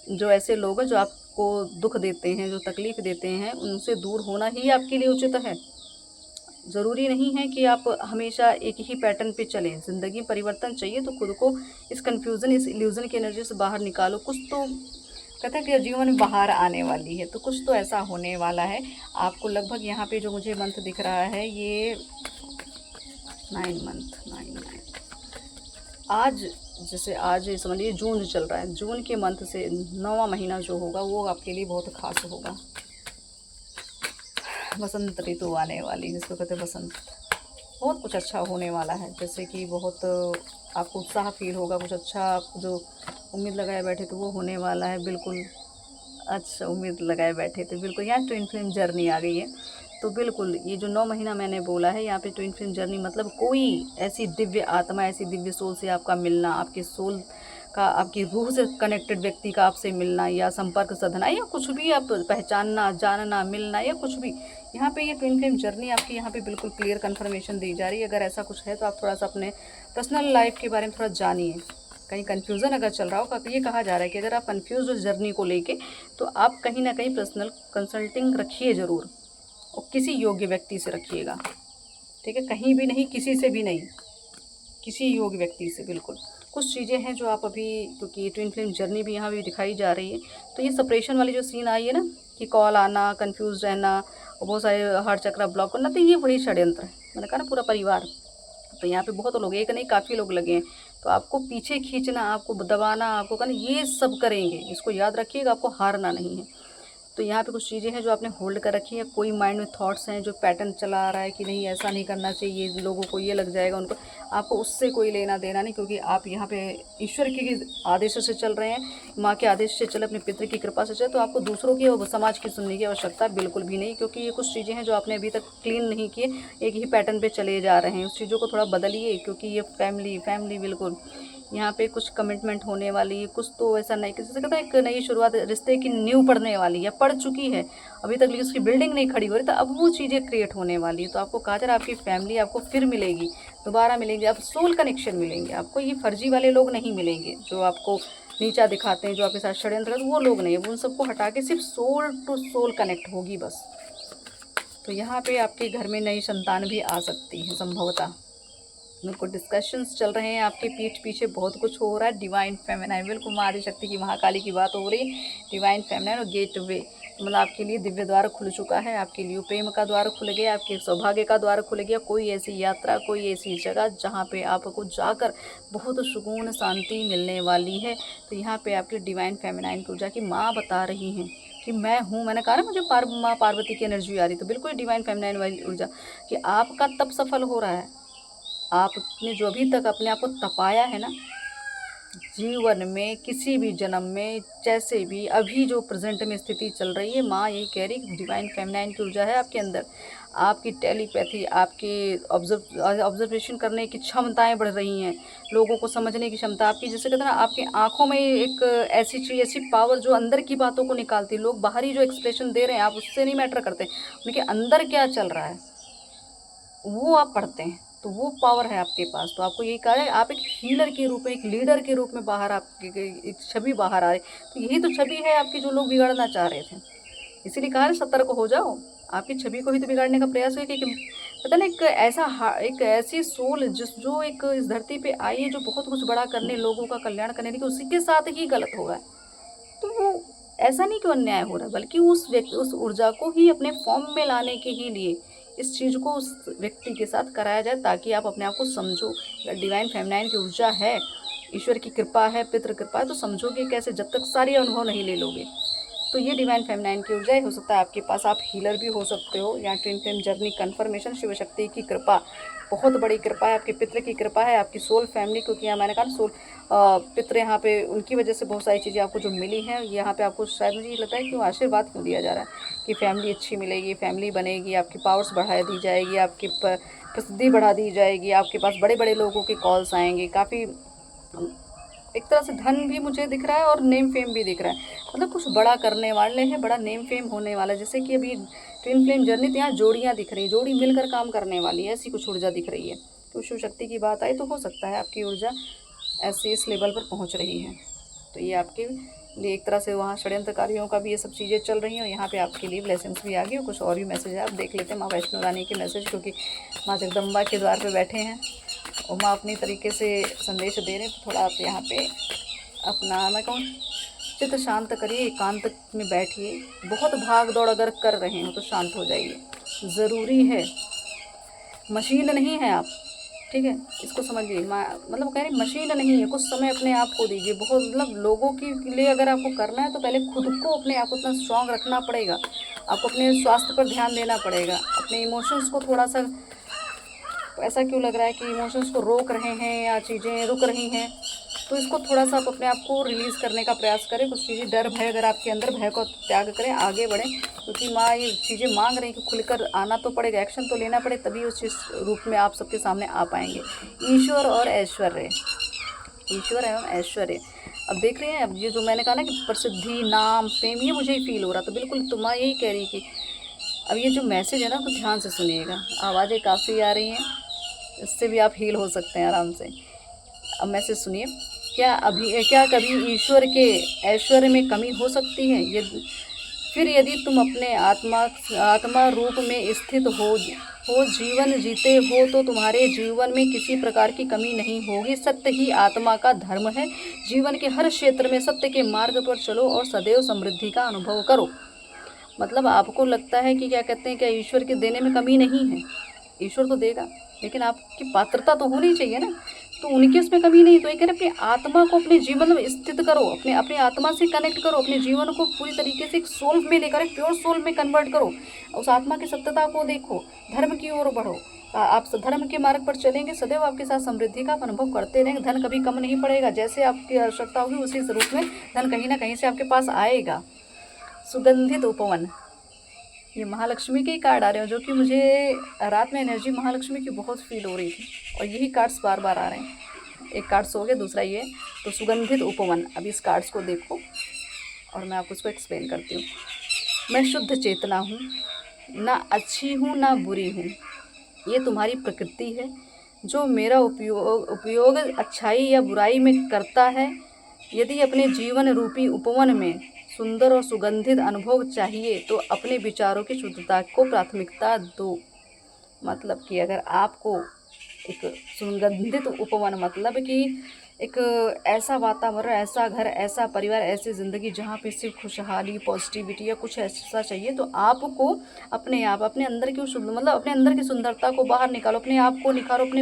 जो ऐसे लोग हैं जो आपको दुख देते हैं, जो तकलीफ़ देते हैं, उनसे दूर होना ही आपके लिए उचित है। ज़रूरी नहीं है कि आप हमेशा एक ही पैटर्न पे चलें। ज़िंदगी में परिवर्तन चाहिए तो खुद को इस कन्फ्यूज़न, इस इल्यूज़न की एनर्जी से बाहर निकालो। कुछ तो कहते हैं कि जीवन में बाहर आने वाली है, तो कुछ तो ऐसा होने वाला है आपको। लगभग यहाँ पे जो मुझे मंथ दिख रहा है ये 9 मंथ 9 आज, जैसे आज समझिए जून चल रहा है, जून के मंथ से 9वां महीना जो होगा वो आपके लिए बहुत ख़ास होगा। बसंत ऋतु आने वाली, जिसको कहते हैं बसंत, बहुत कुछ अच्छा होने वाला है। जैसे कि बहुत आपको उत्साह फील होगा, कुछ अच्छा आप जो उम्मीद लगाए बैठे थे वो होने वाला है। बिल्कुल अच्छा, उम्मीद लगाए बैठे थे, बिल्कुल यहाँ ट्विन फ्लेम जर्नी आ गई है। तो बिल्कुल ये जो 9 महीना मैंने बोला है, यहाँ पे ट्विन फ्लेम जर्नी मतलब कोई ऐसी दिव्य आत्मा, ऐसी दिव्य सोल से आपका मिलना, आपके सोल का, आपकी रूह से कनेक्टेड व्यक्ति का आपसे मिलना या संपर्क साधना या कुछ भी आप पहचानना, जानना, मिलना या कुछ भी, यहाँ पे ये ट्विन फ्लेम जर्नी आपकी यहाँ पे बिल्कुल क्लियर कन्फर्मेशन दी जा रही है। अगर ऐसा कुछ है तो आप थोड़ा सा अपने पर्सनल लाइफ के बारे में थोड़ा जानिए। कहीं कन्फ्यूज़न अगर चल रहा हो, तो ये कहा जा रहा है कि अगर आप कन्फ्यूज हो जर्नी को लेके, तो आप कहीं ना कहीं पर्सनल कंसल्टिंग रखिए ज़रूर, और किसी योग्य व्यक्ति से रखिएगा। ठीक है, कहीं भी नहीं, किसी से भी नहीं, किसी योग्य व्यक्ति से। बिल्कुल कुछ चीज़ें हैं जो आप अभी, क्योंकि ट्विन फ्लेम जर्नी भी यहाँ भी दिखाई जा रही है, तो ये सेपरेशन वाली जो सीन आई है ना, कि कॉल आना, कंफ्यूज रहना और बहुत सारे हार्ट चक्र ब्लॉक करना, तो ये वही षड्यंत्र है। मैंने कहा ना पूरा परिवार, तो यहाँ पे बहुत लोग, एक नहीं काफ़ी लोग लगे हैं, तो आपको पीछे खींचना, आपको दबाना, आपको करना, ये सब करेंगे। इसको याद रखिएगा, आपको हारना नहीं है। तो यहाँ पे कुछ चीज़ें हैं जो आपने होल्ड कर रखी है। कोई माइंड में थॉट्स हैं जो पैटर्न चला आ रहा है कि नहीं ऐसा नहीं करना चाहिए, लोगों को ये लग जाएगा, उनको, आपको उससे कोई लेना देना नहीं, क्योंकि आप यहाँ पे ईश्वर के आदेश से चल रहे हैं, माँ के आदेश से चले, अपने पितृ की कृपा से चले। तो आपको दूसरों की और समाज की सुनने की आवश्यकता बिल्कुल भी नहीं, क्योंकि ये कुछ चीज़ें हैं जो आपने अभी तक क्लीन नहीं किए, एक ही पैटर्न पर चले जा रहे हैं। उस चीज़ों को थोड़ा बदलिए, क्योंकि ये फैमिली बिल्कुल यहाँ पे कुछ कमिटमेंट होने वाली है, कुछ तो ऐसा नहीं कि जैसे कहते हैं एक नई शुरुआत, रिश्ते की नींव पड़ने वाली है, पड़ चुकी है अभी तक, लेकिन उसकी बिल्डिंग नहीं खड़ी हो रही, तो अब वो चीज़ें क्रिएट होने वाली है। तो आपको कहा जा रहा है आपकी फैमिली आपको फिर मिलेगी, दोबारा मिलेंगे, आप सोल कनेक्शन मिलेंगे आपको। ये फर्जी वाले लोग नहीं मिलेंगे जो आपको नीचा दिखाते हैं, जो आपके साथ षड्यंत्र करते हैं, वो लोग नहीं है। उन सबको हटा के सिर्फ सोल टू सोल कनेक्ट होगी बस। तो यहाँ पे आपके घर में नई संतान भी आ सकती है संभवतः। मेरे को डिस्कशंस चल रहे हैं, आपके पीठ पीछे बहुत कुछ हो रहा है। डिवाइन फेमिनाइन, बिल्कुल माँ आदिशक्ति की महाकाली की बात हो रही है। डिवाइन फेमिनाइन और गेट वे, मतलब आपके लिए दिव्य द्वार खुल चुका है, आपके लिए प्रेम का द्वार खुल गया, आपके सौभाग्य का द्वार खुल गया। कोई ऐसी यात्रा, कोई ऐसी जगह जहाँ पे आपको जाकर बहुत सुकून शांति मिलने वाली है। तो यहाँ पे आपके डिवाइन फेमिनाइन की ऊर्जा की माँ बता रही हैं कि मैं हूँ। मैंने कहा ना मुझे माँ पार्वती की एनर्जी आ रही, तो बिल्कुल डिवाइन फेमिनाइन वाली ऊर्जा कि आपका तप सफल हो रहा है। आपने जो अभी तक अपने आप को तपाया है ना, जीवन में किसी भी जन्म में, जैसे भी अभी जो प्रेजेंट में स्थिति चल रही है, माँ यही कह रही कि डिवाइन फेमिनाइन की ऊर्जा है आपके अंदर। आपकी टेलीपैथी, आपकी ऑब्जर्वेशन करने की क्षमताएं बढ़ रही हैं, लोगों को समझने की क्षमता आपकी, जैसे कहते हैं ना आपकी आंखों में एक ऐसी चीज़, ऐसी पावर जो अंदर की बातों को निकालती है। लोग बाहरी जो एक्सप्रेशन दे रहे हैं आप उससे नहीं मैटर करते, उनके अंदर क्या चल रहा है वो आप पढ़ते हैं, तो वो पावर है आपके पास। तो आपको यही कहा है आप एक हीलर के रूप में, एक लीडर के रूप में बाहर आपकी एक छवि बाहर आ रही। तो यही तो छवि है आपकी जो लोग बिगाड़ना चाह रहे थे, इसीलिए कहा है सतर्क हो जाओ। आपकी छवि को ही तो बिगाड़ने का प्रयास हुआ कि पता ना एक ऐसी सोल जो एक इस धरती पे आई है जो बहुत कुछ बड़ा करने, लोगों का कल्याण करने, लेकिन उसी के साथ ही गलत हो रहा है। तो वो ऐसा नहीं कि अन्याय हो रहा है, बल्कि उस ऊर्जा को ही अपने फॉर्म में लाने के ही लिए इस चीज़ को उस व्यक्ति के साथ कराया जाए, ताकि आप अपने आप को समझो। डिवाइन फेमिनाइन की ऊर्जा है, ईश्वर की कृपा है, पितृ कृपा है, तो समझोगे कैसे जब तक सारी अनुभव नहीं ले लोगे। तो ये डिवाइन फेमिनाइन की ऊर्जा हो सकता है आपके पास, आप हीलर भी हो सकते हो। या twin flame journey confirmation, Shiva Shakti की कृपा, बहुत बड़ी कृपा है, आपके पितृ की कृपा है, आपकी सोल फैमिली, क्योंकि यहाँ मैंने कहा सोल पितृ, यहाँ पे उनकी वजह से बहुत सारी चीज़ें आपको जो मिली हैं। यहाँ पे आपको शायद मुझे ये लगता है कि आशीर्वाद क्यों दिया जा रहा है कि फैमिली अच्छी मिलेगी, फैमिली बनेगी, आपकी पावर्स बढ़ा दी जाएगी, आपकी प्रसिद्धि बढ़ा दी जाएगी, आपके पास बड़े बड़े लोगों के कॉल्स आएंगे, काफ़ी एक तरह से धन भी मुझे दिख रहा है और नेम फेम भी दिख रहा है। मतलब कुछ बड़ा करने वाले हैं, बड़ा नेम फेम होने वाला है। जैसे कि अभी ट्विन फ्लेम जर्नी, तो यहाँ जोड़ियाँ दिख रही हैं, जोड़ी मिलकर काम करने वाली है, ऐसी कुछ ऊर्जा दिख रही है। तो शिव शक्ति की बात आई तो हो सकता है आपकी ऊर्जा ऐसी इस लेवल पर पहुँच रही है। तो ये आपके लिए एक तरह से वहाँ षड्यंत्रकारियों का भी ये सब चीज़ें चल रही हैं, और यहाँ पे आपके लिए ब्लेसिंग्स भी आ गई। और कुछ और भी मैसेज है, आप देख लेते हैं माँ वैष्णो रानी के मैसेज, क्योंकि माँ जगदम्बा के द्वार पे बैठे हैं और माँ अपनी तरीके से संदेश दे रहे हैं। तो थोड़ा आप यहाँ पे अपना, मैं कहूँ, चित्त शांत करिए, एकांत में बैठिए। बहुत भाग दौड़ अगर कर रहे हो तो शांत हो जाइए, ज़रूरी है। मशीन नहीं है आप, ठीक है, इसको समझिए। मतलब कह रही मशीन नहीं है, कुछ समय अपने आप को दीजिए। बहुत मतलब लोगों के लिए अगर आपको करना है तो पहले खुद को अपने आप को इतना स्ट्रांग रखना पड़ेगा, आपको अपने स्वास्थ्य पर ध्यान देना पड़ेगा, अपने इमोशंस को थोड़ा सा, ऐसा क्यों लग रहा है कि इमोशंस को रोक रहे हैं या चीज़ें रुक रही हैं, तो इसको थोड़ा सा आप अपने आप को रिलीज़ करने का प्रयास करें। कुछ चीज़ें डर भय अगर आपके अंदर, भय को त्याग करें, आगे बढ़ें, क्योंकि माँ ये चीज़ें मांग रही हैं कि खुलकर आना तो पड़ेगा, एक्शन तो लेना पड़े, तभी उस चीज़ रूप में आप सबके सामने आ पाएंगे। ईश्वर और ऐश्वर्य, ईश्वर एवं ऐश्वर्य, अब देख रहे हैं। अब ये जो मैंने कहा ना कि प्रसिद्धि, नाम, फेम, ये मुझे ही फील हो रहा, तो बिल्कुल तो माँ यही कह रही कि अब ये जो मैसेज है ना, तो ध्यान से सुनिएगा। आवाज़ें काफ़ी आ रही हैं, इससे भी आप हील हो सकते हैं आराम से। अब मैसेज सुनिए। क्या कभी ईश्वर के ऐश्वर्य में कमी हो सकती है? फिर यदि तुम अपने आत्मा रूप में स्थित हो जीवन जीते हो तो तुम्हारे जीवन में किसी प्रकार की कमी नहीं होगी। सत्य ही आत्मा का धर्म है। जीवन के हर क्षेत्र में सत्य के मार्ग पर चलो और सदैव समृद्धि का अनुभव करो। मतलब आपको लगता है कि क्या कहते हैं, क्या ईश्वर के देने में कमी नहीं है? ईश्वर तो देगा, लेकिन आपकी पात्रता तो होनी चाहिए ना, तो उनकी उसमें कमी नहीं। तो ये कह रहे अपनी आत्मा को अपने जीवन में स्थित करो, अपने आत्मा से कनेक्ट करो, अपने जीवन को पूरी तरीके से एक सोल में लेकर, एक प्योर सोल में कन्वर्ट करो, उस आत्मा की सत्यता को देखो, धर्म की ओर बढ़ो। आप धर्म के मार्ग पर चलेंगे, सदैव आपके साथ समृद्धि का आप अनुभव करते रहेंगे। धन कभी कम नहीं पड़ेगा, जैसे आपकी आवश्यकता होगी उसी रूप में धन कहीं ना कहीं से आपके पास आएगा। सुगंधित उपवन, ये महालक्ष्मी के ही कार्ड आ रहे हैं, जो कि मुझे रात में एनर्जी महालक्ष्मी की बहुत फील हो रही थी, और यही कार्ड्स बार बार आ रहे हैं। एक कार्ड्स हो गया, दूसरा ये। तो सुगंधित उपवन, अब इस कार्ड्स को देखो और मैं आपको उसको एक्सप्लेन करती हूँ। मैं शुद्ध चेतना हूँ, ना अच्छी हूँ ना बुरी हूँ, ये तुम्हारी प्रकृति है। जो मेरा उपयोग अच्छाई या बुराई में करता है, यदि अपने जीवन रूपी उपवन में सुंदर और सुगंधित अनुभव चाहिए तो अपने विचारों की शुद्धता को प्राथमिकता दो। मतलब कि अगर आपको एक सुगंधित उपवन, मतलब कि एक ऐसा वातावरण, ऐसा घर, ऐसा परिवार, ऐसी ज़िंदगी जहाँ पे सिर्फ खुशहाली, पॉजिटिविटी या कुछ ऐसा चाहिए, तो आपको अपने आप, अपने अंदर की मतलब अपने अंदर की सुंदरता को बाहर निकालो, अपने आप को निखारो, अपने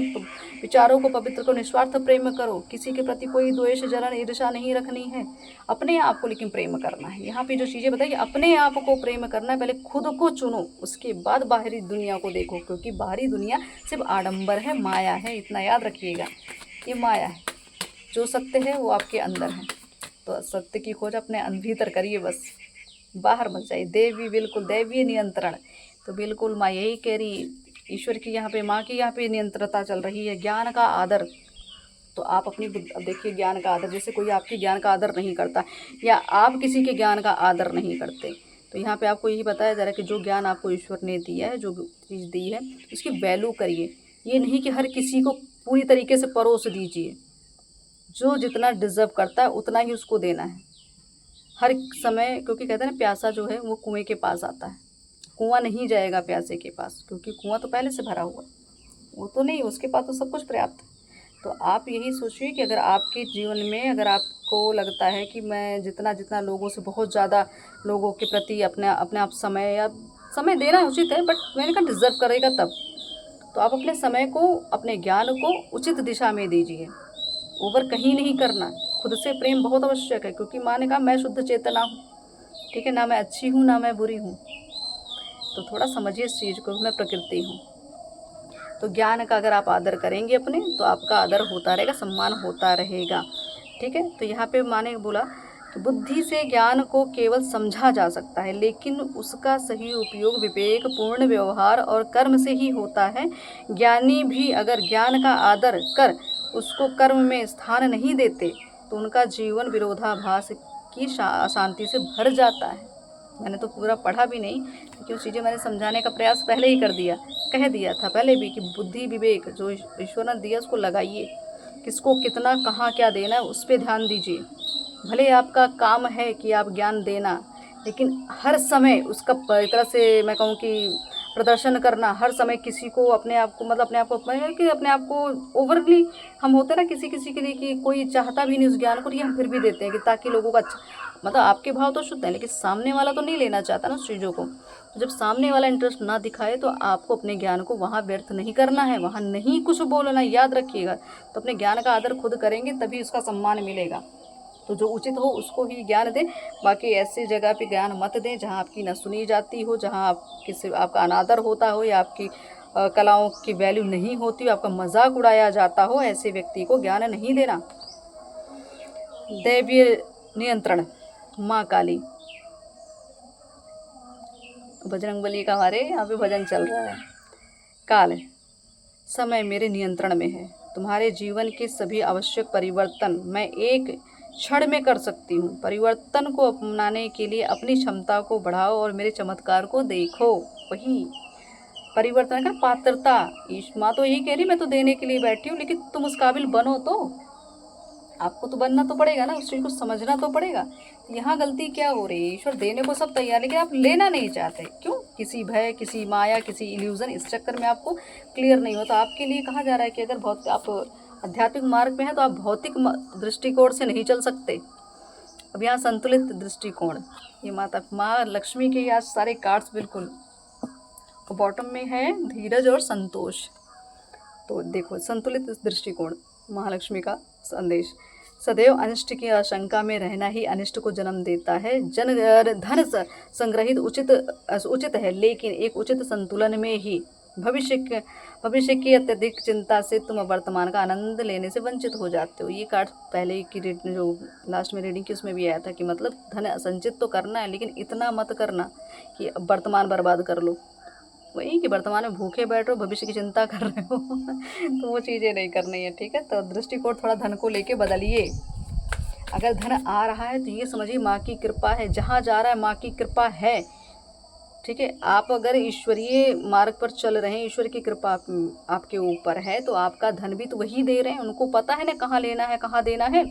विचारों को पवित्र करो, निस्वार्थ प्रेम करो। किसी के प्रति कोई द्वेष, जलन, ईर्ष्या नहीं रखनी है, अपने आप को लेकिन प्रेम करना है। यहाँ पे जो चीज़ें बताई, अपने आप को प्रेम करना है, पहले खुद को चुनो, उसके बाद बाहरी दुनिया को देखो, क्योंकि बाहरी दुनिया सिर्फ आडंबर है, माया है, इतना याद रखिएगा, ये माया है। जो सत्य है वो आपके अंदर है, तो सत्य की खोज अपने भीतर करिए, बस बाहर मत जाइए। देवी, बिल्कुल दैवीय नियंत्रण, तो बिल्कुल माँ यही कह रही, ईश्वर की यहाँ पे, माँ की यहाँ पे नियंत्रता चल रही है। ज्ञान का आदर, तो आप अपनी अब देखिए, ज्ञान का आदर, जैसे कोई आपके ज्ञान का आदर नहीं करता या आप किसी के ज्ञान का आदर नहीं करते, तो यहाँ पे आपको यही बताया जा रहा है कि जो ज्ञान आपको ईश्वर ने दिया है, जो चीज़ दी है, उसकी वैल्यू करिए। ये नहीं कि हर किसी को पूरी तरीके से परोस दीजिए, जो जितना डिज़र्व करता है उतना ही उसको देना है हर समय, क्योंकि कहते हैं ना, प्यासा जो है वो कुएं के पास आता है, कुआं नहीं जाएगा प्यासे के पास, क्योंकि कुआं तो पहले से भरा हुआ है, वो तो नहीं, उसके पास तो सब कुछ पर्याप्त है। तो आप यही सोचिए कि अगर आपके जीवन में, अगर आपको लगता है कि मैं जितना जितना लोगों से, बहुत ज़्यादा लोगों के प्रति अपने अपने आप समय देना उचित है, बट मैंने कहा डिज़र्व करेगा तब, तो आप अपने समय को, अपने ज्ञान को उचित दिशा में दीजिए, ओवर कहीं नहीं करना। खुद से प्रेम बहुत आवश्यक है, क्योंकि माँ ने कहा मैं शुद्ध चेतना हूँ, ठीक है ना, मैं अच्छी हूँ ना मैं बुरी हूँ, तो थोड़ा समझिए इस चीज़ को, मैं प्रकृति हूँ। तो ज्ञान का अगर आप आदर करेंगे अपने, तो आपका आदर होता रहेगा, सम्मान होता रहेगा, ठीक है। तो यहाँ पे माँ ने बोला कि बुद्धि से ज्ञान को केवल समझा जा सकता है, लेकिन उसका सही उपयोग विवेक पूर्ण व्यवहार और कर्म से ही होता है। ज्ञानी भी अगर ज्ञान का आदर कर उसको कर्म में स्थान नहीं देते, तो उनका जीवन विरोधाभास की शांति से भर जाता है। मैंने तो पूरा पढ़ा भी नहीं, लेकिन चीज़ें मैंने समझाने का प्रयास पहले ही कर दिया, कह दिया था पहले भी कि बुद्धि विवेक जो ईश्वर ने दिया उसको लगाइए, किसको कितना कहाँ क्या देना है उस पर ध्यान दीजिए। भले आपका काम है कि आप ज्ञान देना, लेकिन हर समय उसका एक तरह से मैं कहूँ कि प्रदर्शन करना, हर समय किसी को, अपने आप को, मतलब अपने आप को ओवरली, हम होते हैं ना किसी किसी के लिए कि कोई चाहता भी नहीं उस ज्ञान को, हम फिर भी देते हैं कि ताकि लोगों का अच्छा, मतलब आपके भाव तो शुद्ध है, लेकिन सामने वाला तो नहीं लेना चाहता ना उस चीज़ों को। तो जब सामने वाला इंटरेस्ट ना दिखाए, तो आपको अपने ज्ञान को वहाँ व्यर्थ नहीं करना है, वहाँ नहीं कुछ बोलना, याद रखिएगा। तो अपने ज्ञान का आदर खुद करेंगे तभी उसका सम्मान मिलेगा। तो जो उचित हो उसको ही ज्ञान दें, बाकी ऐसी जगह पे ज्ञान मत दें जहाँ आपकी न सुनी जाती हो, जहाँ आपका अनादर होता हो, या आपकी कलाओं की वैल्यू नहीं होती हो, आपका मजाक उड़ाया जाता हो, ऐसे व्यक्ति को ज्ञान नहीं देना। दैवीय नियंत्रण, माँ काली, बजरंगबली का हमारे यहाँ पे भजन चल रहा है। काल, समय मेरे नियंत्रण में है, तुम्हारे जीवन के सभी आवश्यक परिवर्तन मैं एक क्षण में कर सकती हूँ। परिवर्तन को अपनाने के लिए अपनी क्षमता को बढ़ाओ और मेरे चमत्कार को देखो। वही परिवर्तन का पात्रता, माँ तो यही कह रही, मैं तो देने के लिए बैठी हूँ, लेकिन तुम उस काबिल बनो, तो आपको तो बनना तो पड़ेगा ना, उस चीज़ को समझना तो पड़ेगा। यहाँ गलती क्या हो रही है, ईश्वर देने को सब तैयार, लेकिन आप लेना नहीं चाहते, क्यों? किसी भय, किसी माया, किसी इल्यूज़न, इस चक्कर में आपको क्लियर नहीं होता। आपके लिए कहा जा रहा है कि अगर आप आध्यात्मिक मार्ग में हैं तो आप भौतिक दृष्टिकोण से नहीं चल सकते। अब यहाँ संतुलित दृष्टिकोण, ये माँ लक्ष्मी के आज सारे कार्ड्स बिल्कुल बॉटम में है, धीरज और संतोष। तो देखो, संतुलित दृष्टिकोण, महालक्ष्मी का संदेश, सदैव अनिष्ट की आशंका में रहना ही अनिष्ट को जन्म देता है। धन संग्रहित उचित है, लेकिन एक उचित संतुलन में ही। भविष्य की अत्यधिक चिंता से तुम वर्तमान का आनंद लेने से वंचित हो जाते हो। ये कार्ड पहले की जो लास्ट में रीडिंग की उसमें भी आया था कि मतलब धन संचित तो करना है, लेकिन इतना मत करना कि वर्तमान बर्बाद कर लो। वही कि वर्तमान में भूखे बैठ रहे हो, भविष्य की चिंता कर रहे हो तो वो चीज़ें नहीं करनी है, ठीक है। तो दृष्टिकोण थोड़ा धन को लेके बदलिए। अगर धन आ रहा है तो ये समझिए माँ की कृपा है, जहाँ जा रहा है माँ की कृपा है, ठीक है। आप अगर ईश्वरीय मार्ग पर चल रहे हैं, ईश्वर की कृपा आपके ऊपर है, तो आपका धन भी तो वही दे रहे हैं, उनको पता है ना कहाँ लेना है कहाँ देना है।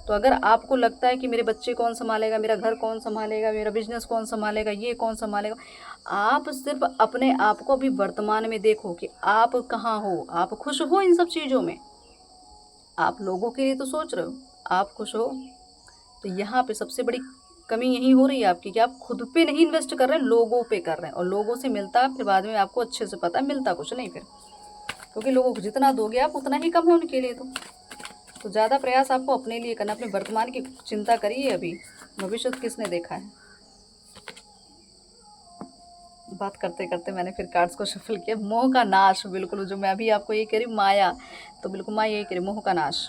तो अगर आपको लगता है कि मेरे बच्चे कौन संभालेगा, मेरा घर कौन संभालेगा, मेरा बिजनेस कौन संभालेगा, ये कौन संभालेगा, आप सिर्फ अपने आप को भी वर्तमान में देखो कि आप कहाँ हो, आप खुश हो इन सब चीज़ों में। आप लोगों के लिए तो सोच रहे हो, आप खुश हो। तो यहाँ पे सबसे बड़ी कमी यही हो रही है आपकी कि आप खुद पे नहीं इन्वेस्ट कर रहे हैं, लोगों पे कर रहे हैं। और लोगों से मिलता फिर बाद में आपको अच्छे से पता मिलता कुछ नहीं फिर, क्योंकि लोगों को जितना दोगे आप उतना ही कम है उनके लिए। तो ज़्यादा प्रयास आपको अपने लिए करना, अपने वर्तमान की चिंता करिए। अभी भविष्य किसने देखा है। बात करते करते मैंने फिर कार्ड्स को शफल किया। मोह का नाश, बिल्कुल जो मैं अभी आपको ये कह रही माया, तो बिल्कुल माया यही कह रही, मोह का नाश।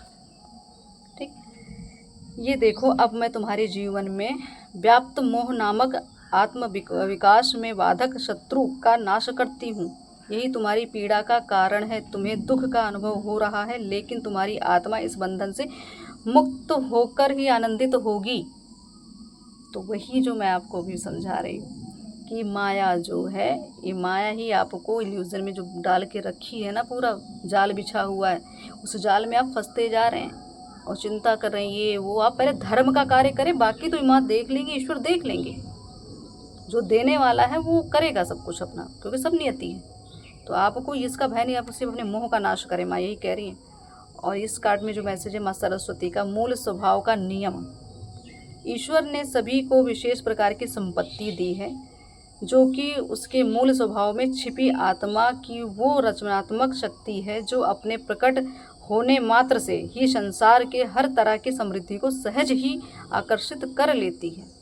ठीक, ये देखो अब मैं तुम्हारे जीवन में व्याप्त मोह नामक आत्म विकास में बाधक शत्रु का नाश करती हूँ। यही तुम्हारी पीड़ा का कारण है, तुम्हें दुख का अनुभव हो रहा है, लेकिन तुम्हारी आत्मा इस बंधन से मुक्त होकर ही आनंदित होगी। तो वही जो मैं आपको भी समझा रही हूँ कि माया जो है, ये माया ही आपको इल्यूजन में जो डाल के रखी है ना, पूरा जाल बिछा हुआ है, उस जाल में आप फंसते जा रहे हैं और चिंता कर रहे हैं ये वो। आप पहले धर्म का कार्य करें, बाकी तो माँ देख लेंगे, ईश्वर देख लेंगे, जो देने वाला है वो करेगा सब कुछ अपना, क्योंकि सब नियति है। तो आपको इसका भय नहीं, आप सिर्फ अपने मोह का नाश करें, माँ यही कह रही हैं। और इस कार्ड में जो मैसेज है माँ सरस्वती का, मूल स्वभाव का नियम। ईश्वर ने सभी को विशेष प्रकार की संपत्ति दी है, जो कि उसके मूल स्वभाव में छिपी आत्मा की वो रचनात्मक शक्ति है जो अपने प्रकट होने मात्र से ही संसार के हर तरह की समृद्धि को सहज ही आकर्षित कर लेती है।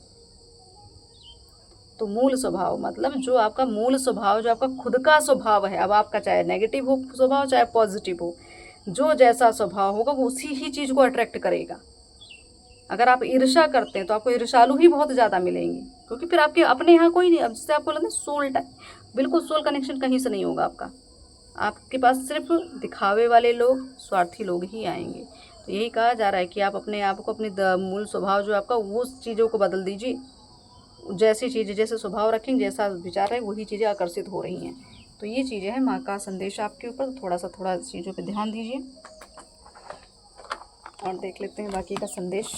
तो मूल स्वभाव मतलब जो आपका मूल स्वभाव, जो आपका खुद का स्वभाव है, अब आपका चाहे नेगेटिव हो स्वभाव चाहे पॉजिटिव हो, जो जैसा स्वभाव होगा वो उसी ही चीज़ को अट्रैक्ट करेगा। अगर आप ईर्ष्या करते हैं तो आपको ईर्ष्यालु ही बहुत ज़्यादा मिलेंगे, क्योंकि फिर आपके अपने यहाँ कोई नहीं। अब जिससे आपको लगता है सोल टाइप, बिल्कुल सोल कनेक्शन कहीं से नहीं होगा आपका। आपके पास सिर्फ दिखावे वाले लोग, स्वार्थी लोग ही आएंगे। तो यही कहा जा रहा है कि आप अपने आप को, अपने मूल स्वभाव जो आपका, वो चीज़ों को बदल दीजिए। जैसी चीज़ें, जैसे स्वभाव रखेंगे, जैसा विचार है, वही चीज़ें आकर्षित हो रही हैं। तो ये चीज़ें हैं माँ का संदेश आपके ऊपर। तो थोड़ा चीज़ों पे ध्यान दीजिए और देख लेते हैं बाकी का संदेश।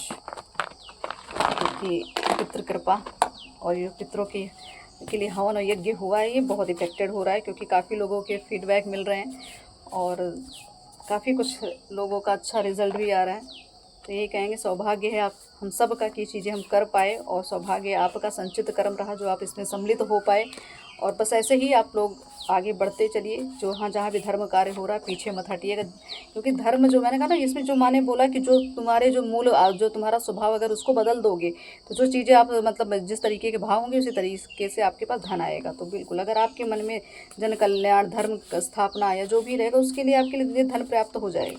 कि पितृ कृपा और ये पितरों के लिए हवन और यज्ञ हुआ है, ये बहुत इफेक्टेड हो रहा है, क्योंकि काफ़ी लोगों के फीडबैक मिल रहे हैं और काफ़ी कुछ लोगों का अच्छा रिजल्ट भी आ रहा है। तो यही कहेंगे सौभाग्य है आप हम सब का कि चीज़ें हम कर पाए, और सौभाग्य आपका संचित कर्म रहा जो आप इसमें सम्मिलित हो पाए। और बस ऐसे ही आप लोग आगे बढ़ते चलिए। जो हाँ जहाँ भी धर्म कार्य हो रहा है पीछे मत हटिएगा, क्योंकि धर्म जो मैंने कहा ना, इसमें जो माँ ने बोला कि जो तुम्हारे जो मूल, जो तुम्हारा स्वभाव अगर उसको बदल दोगे तो जो चीज़ें आप मतलब जिस तरीके के भाव होंगे उसी तरीके से आपके पास धन आएगा। तो बिल्कुल अगर आपके मन में जन कल्याण, धर्म स्थापना या जो भी रहेगा उसके लिए आपके लिए धन प्राप्त हो जाएगा,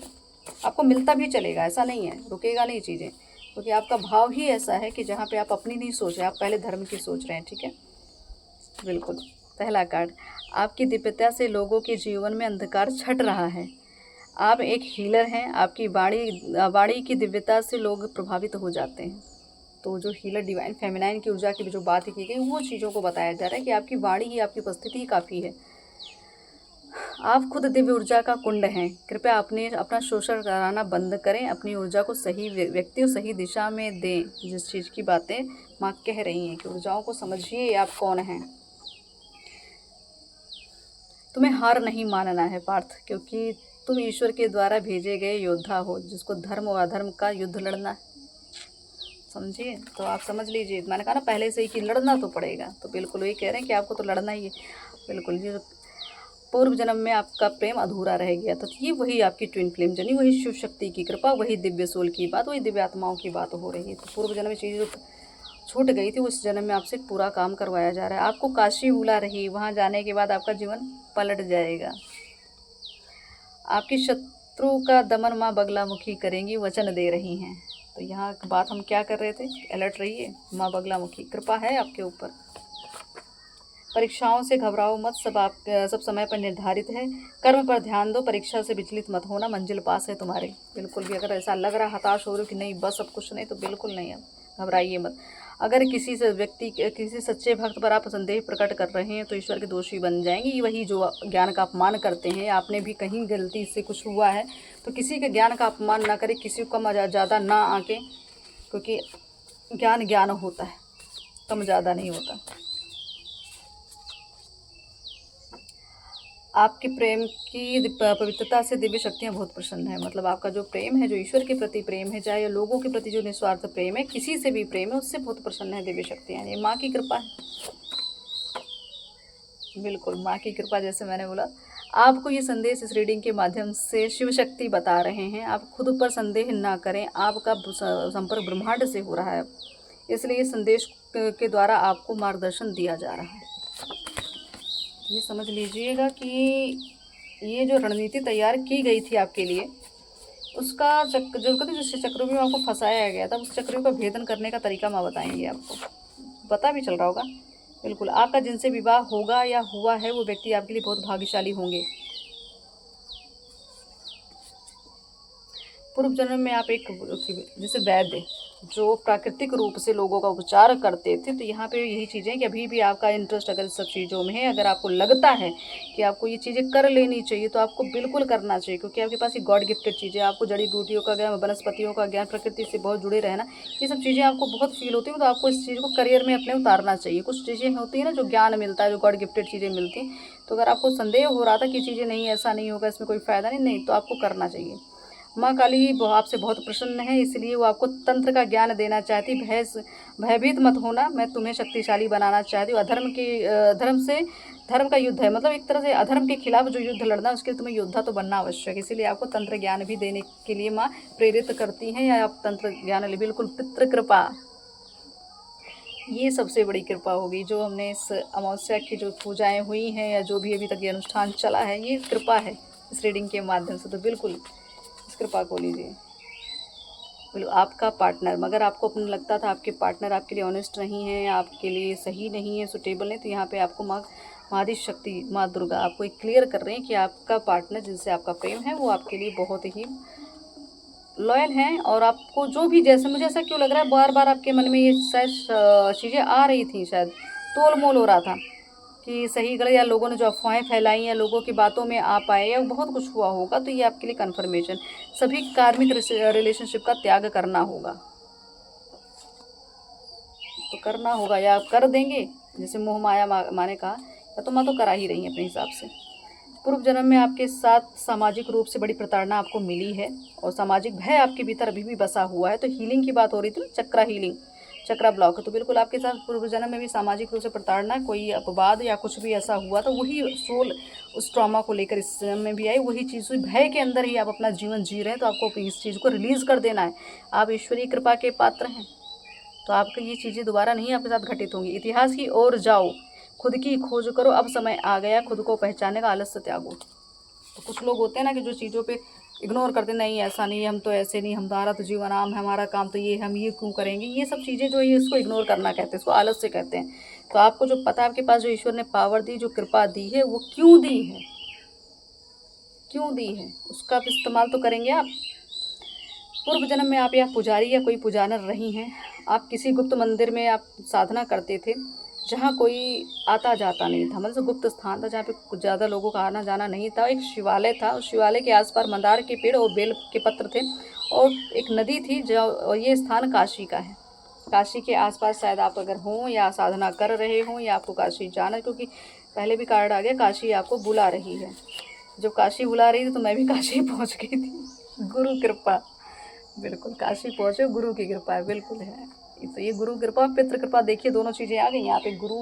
आपको मिलता भी चलेगा, ऐसा नहीं है, रुकेगा नहीं चीज़ें, क्योंकि आपका भाव ही ऐसा है कि जहाँ पे आप अपनी नहीं सोच रहे, आप पहले धर्म की सोच रहे हैं। ठीक है, बिल्कुल। पहला कार्ड, आपकी दिव्यता से लोगों के जीवन में अंधकार छट रहा है। आप एक हीलर हैं, आपकी वाणी की दिव्यता से लोग प्रभावित हो जाते हैं। तो जो हीलर डिवाइन फेमिनाइन की ऊर्जा की जो बात की गई, वो चीज़ों को बताया जा रहा है कि आपकी वाणी ही, आपकी उपस्थिति ही काफ़ी है। आप खुद दिव्य ऊर्जा का कुंड हैं। कृपया अपना शोषण कराना बंद करें, अपनी ऊर्जा को सही व्यक्ति और सही दिशा में दें। जिस चीज़ की बातें माँ कह रही हैं कि ऊर्जाओं को समझिए आप कौन हैं। तुम्हें हार नहीं मानना है पार्थ, क्योंकि तुम ईश्वर के द्वारा भेजे गए योद्धा हो, जिसको धर्म और अधर्म का युद्ध लड़ना है। समझिए, तो आप समझ लीजिए, मैंने कहा ना पहले से ही कि लड़ना तो पड़ेगा। तो बिल्कुल वही कह रहे हैं कि आपको तो लड़ना ही है। बिल्कुल, जो पूर्व जन्म में आपका प्रेम अधूरा रह गया था, तो ये वही आपकी ट्विन फ्लेम जर्नी, वही शिव शक्ति की कृपा, वही दिव्य सोल की बात, वही दिव्य आत्माओं की बात हो रही है। तो पूर्व जन्म में चीज़ छूट गई थी, उस जन्म में आपसे पूरा काम करवाया जा रहा है। आपको काशी बुला रही, वहाँ जाने के बाद आपका जीवन पलट जाएगा। आपकी शत्रु का दमन माँ बगलामुखी करेंगी, वचन दे रही हैं। तो यहाँ बात हम क्या कर रहे थे, अलर्ट रहिए, माँ बगलामुखी कृपा है आपके ऊपर। परीक्षाओं से घबराओ मत, सब समय पर निर्धारित है। कर्म पर ध्यान दो, परीक्षा से विचलित मत होना, मंजिल पास है तुम्हारे। बिल्कुल भी अगर ऐसा लग रहा, हताश हो रहे हो कि नहीं बस अब कुछ नहीं, तो बिल्कुल नहीं है, घबराइए मत। अगर किसी सच्चे भक्त पर आप संदेह प्रकट कर रहे हैं तो ईश्वर के दोषी बन जाएंगे। वही जो ज्ञान का अपमान करते हैं, आपने भी कहीं गलती से कुछ हुआ है तो किसी के ज्ञान का अपमान ना करें, किसी को कम ज़्यादा ना आके, क्योंकि ज्ञान ज्ञान होता है, कम ज़्यादा नहीं होता। आपके प्रेम की पवित्रता से दिव्य शक्तियाँ बहुत प्रसन्न है। मतलब आपका जो प्रेम है, जो ईश्वर के प्रति प्रेम है, चाहे लोगों के प्रति जो निस्वार्थ प्रेम है, किसी से भी प्रेम है, उससे बहुत प्रसन्न है दिव्य शक्तियाँ। ये माँ की कृपा है, बिल्कुल माँ की कृपा। जैसे मैंने बोला, आपको ये संदेश इस रीडिंग के माध्यम से शिव शक्ति बता रहे हैं। आप खुद पर संदेह ना करें, आपका संपर्क ब्रह्मांड से हो रहा है, इसलिए संदेश के द्वारा आपको मार्गदर्शन दिया जा रहा है। ये समझ लीजिएगा कि ये जो रणनीति तैयार की गई थी आपके लिए, उसका चक्र जो कहते जिस चक्रों में आपको फंसाया गया था, उस चक्रों का भेदन करने का तरीका मैं बताएंगे आपको। पता भी चल रहा होगा, बिल्कुल। आपका जिनसे विवाह होगा या हुआ है वो व्यक्ति आपके लिए बहुत भाग्यशाली होंगे। पूर्व जन्म में आप एक जैसे वैद्य जो प्राकृतिक रूप से लोगों का उपचार करते थे, तो यहाँ पे यही चीज़ें कि अभी भी आपका इंटरेस्ट अगर सब चीज़ों में है, अगर आपको लगता है कि आपको ये चीज़ें कर लेनी चाहिए तो आपको बिल्कुल करना चाहिए, क्योंकि आपके पास ये गॉड गिफ्टेड चीज़ें, आपको जड़ी बूटियों का ज्ञान, वनस्पतियों का ज्ञान, प्रकृति से बहुत जुड़े रहना, ये सब चीज़ें आपको बहुत फील होती हैं, तो आपको इस चीज़ को करियर में अपने उतारना चाहिए। कुछ चीज़ें होती हैं ना जो ज्ञान मिलता है, जो गॉड गिफ्टेड चीज़ें मिलती हैं, तो अगर आपको संदेह हो रहा था कि चीज़ें नहीं, ऐसा नहीं होगा, इसमें कोई फ़ायदा नहीं, तो आपको करना चाहिए। माँ काली आपसे बहुत प्रसन्न है, इसलिए वो आपको तंत्र का ज्ञान देना चाहती। भयभीत मत होना, मैं तुम्हें शक्तिशाली बनाना चाहती हूँ। धर्म का युद्ध है, मतलब एक तरह से अधर्म के खिलाफ जो युद्ध लड़ना, उसके लिए तुम्हें योद्धा तो बनना आवश्यक है, इसीलिए आपको तंत्र ज्ञान भी देने के लिए माँ प्रेरित करती हैं, या आप तंत्र ज्ञान ले। बिल्कुल, पितृ कृपा, ये सबसे बड़ी कृपा होगी। जो हमने इस अमावस्या की जो पूजाएं हुई हैं, या जो भी अभी तक ये अनुष्ठान चला है, ये कृपा है इस रीडिंग के माध्यम से, तो बिल्कुल इस कृपा को लीजिए। बोलो आपका पार्टनर, मगर आपको अपने लगता था आपके पार्टनर आपके लिए ऑनेस्ट नहीं है, आपके लिए सही नहीं है, सुटेबल नहीं, तो यहाँ पे आपको माँ महादी शक्ति, माँ दुर्गा आपको एक क्लियर कर रहे हैं कि आपका पार्टनर जिनसे आपका प्रेम है वो आपके लिए बहुत ही लॉयल हैं। और आपको जो भी, जैसे मुझे ऐसा क्यों लग रहा है, बार बार आपके मन में ये शायद चीज़ें आ रही थी, शायद तोल मोल हो रहा था कि सही गलत, या लोगों ने जो अफवाहें फैलाई, या लोगों की बातों में आ पाए, या बहुत कुछ हुआ होगा, तो ये आपके लिए कन्फर्मेशन। सभी कार्मिक रिलेशनशिप का त्याग करना होगा, तो करना होगा, या आप कर देंगे जैसे मोह माया माँ ने कहा, या तो माँ तो करा ही रही है अपने हिसाब से। पूर्व जन्म में आपके साथ सामाजिक रूप से बड़ी प्रताड़ना आपको मिली है, और सामाजिक भय आपके भीतर अभी भी बसा हुआ है। तो हीलिंग की बात हो रही थी ना, चक्रा हीलिंग, चक्रा ब्लॉक, तो बिल्कुल आपके साथ पूर्व जन्म में भी सामाजिक रूप से प्रताड़ना, कोई अपवाद या कुछ भी ऐसा हुआ, तो वही सोल उस ट्रॉमा को लेकर इस जन्म में भी आई, वही चीज़ हुई। भय के अंदर ही आप अपना जीवन जी रहे हैं, तो आपको इस चीज़ को रिलीज़ कर देना है। आप ईश्वरीय कृपा के पात्र हैं, तो आपको ये चीज़ें दोबारा नहीं आपके साथ घटित होंगी। इतिहास की ओर जाओ, खुद की खोज करो, अब समय आ गया खुद को पहचानने का, आलस्य त्यागो। तो कुछ लोग होते हैं ना कि जो चीज़ों पे इग्नोर करते, नहीं ऐसा नहीं है, हम तो ऐसे नहीं, हमारा तो जीवन आम है, हमारा काम तो ये, हम ये क्यों करेंगे, ये सब चीज़ें जो है इसको इग्नोर करना कहते हैं, इसको आलस्य कहते हैं। तो आपको जो पता है, आपके पास जो ईश्वर ने पावर दी, जो कृपा दी है, वो क्यों दी है, क्यों दी है, उसका आप इस्तेमाल तो करेंगे आप। पूर्व जन्म में आप या पुजारी या कोई पुजारन रही हैं। आप किसी गुप्त मंदिर में आप साधना करते थे, जहाँ कोई आता जाता नहीं था, मतलब गुप्त स्थान था जहाँ पे कुछ ज़्यादा लोगों का आना जाना नहीं था। एक शिवालय था, उस शिवालय के आसपास मंदार के पेड़ और बेल के पत्र थे, और एक नदी थी, जो, और ये स्थान काशी का है। काशी के आसपास शायद आप अगर हों, या साधना कर रहे हों, या आपको काशी जाना, क्योंकि पहले भी कार्ड आ गया, काशी आपको बुला रही है। जब काशी बुला रही थी तो मैं भी काशी पहुँच गई थी, गुरु कृपा। बिल्कुल काशी पहुँचे, गुरु की कृपा है, बिल्कुल है। तो ये गुरु कृपा, पितृ कृपा, देखिए दोनों चीज़ें आ गई यहाँ पे। गुरु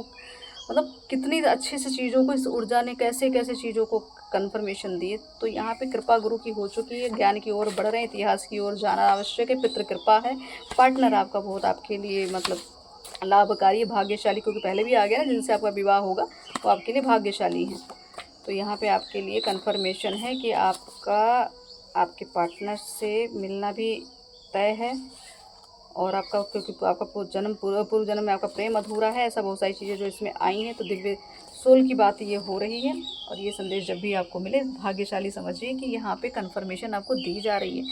मतलब कितनी अच्छे से चीज़ों को, इस ऊर्जा ने कैसे कैसे चीज़ों को कन्फर्मेशन दी, तो यहाँ पे कृपा गुरु की हो चुकी है। ज्ञान की ओर बढ़ रहे हैं, इतिहास की ओर जाना आवश्यक है, पितृ कृपा है। पार्टनर आपका बहुत आपके लिए मतलब लाभकारी है, भाग्यशाली, क्योंकि पहले भी आ गया ना, जिनसे आपका विवाह होगा वो आपके लिए भाग्यशाली है। तो यहाँ पे आपके लिए कन्फर्मेशन है कि आपका आपके पार्टनर से मिलना भी तय है, और आपका, क्योंकि आपका पूर्व जन्म में आपका प्रेम अधूरा है, ऐसा बहुत सारी चीज़ें जो इसमें आई हैं। तो दिव्य सोल की बात ये हो रही है। और ये संदेश जब भी आपको मिले भाग्यशाली समझिए कि यहाँ पे कन्फर्मेशन आपको दी जा रही है।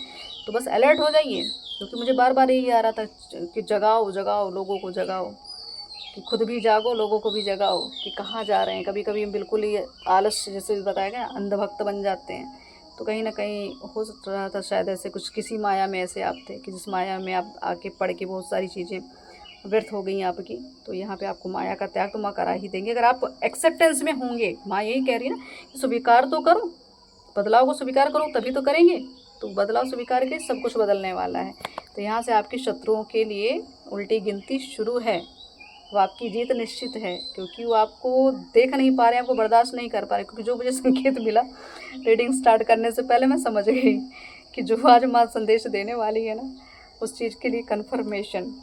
तो बस अलर्ट हो जाइए, क्योंकि मुझे बार बार यही आ रहा था कि जगाओ जगाओ, लोगों को जगाओ, कि खुद भी जागो, लोगों को भी जगाओ कि कहाँ जा रहे हैं। कभी कभी हम बिल्कुल ही आलस, जैसे बताया गया, अंधभक्त बन जाते हैं। तो कहीं ना कहीं हो रहा था शायद ऐसे कुछ, किसी माया में ऐसे आप थे कि जिस माया में आप आके पढ़ के बहुत सारी चीज़ें व्यर्थ हो गई आपकी। तो यहाँ पे आपको माया का त्याग तो माँ करा ही देंगे, अगर आप एक्सेप्टेंस में होंगे। माँ यही कह रही है ना कि स्वीकार तो करो, बदलाव को स्वीकार करो, तभी तो करेंगे। तो बदलाव स्वीकार के सब कुछ बदलने वाला है। तो यहाँ से आपके शत्रुओं के लिए उल्टी गिनती शुरू है। वो आपकी जीत निश्चित है, क्योंकि वो आपको देख नहीं पा रहे हैं, आपको बर्दाश्त नहीं कर पा रहे। क्योंकि जो मुझे संकेत मिला रीडिंग स्टार्ट करने से पहले, मैं समझ गई कि जो आज माँ संदेश देने वाली है ना, उस चीज़ के लिए कन्फर्मेशन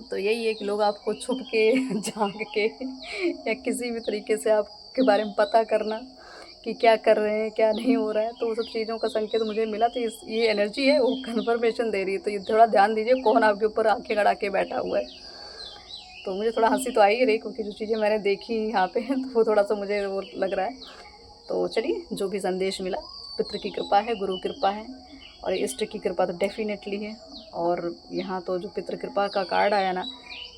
तो यही है कि लोग आपको छुप के झांक के या किसी भी तरीके से आपके बारे में पता करना कि क्या कर रहे हैं, क्या नहीं हो रहा है। तो वो सब चीज़ों का संकेत मुझे मिला। तो ये एनर्जी है, वो कन्फर्मेशन दे रही है। तो ये थोड़ा ध्यान दीजिए कौन आपके ऊपर आंखें गड़ा के बैठा हुआ है। तो मुझे थोड़ा हंसी तो आ ही रही, क्योंकि जो चीज़ें मैंने देखी यहाँ पे तो वो थोड़ा सा मुझे वो लग रहा है। तो चलिए, जो भी संदेश मिला, पितृ की कृपा है, गुरु कृपा है, और इष्ट की कृपा तो डेफिनेटली है। और यहाँ तो जो पितृ कृपा का कार्ड आया ना,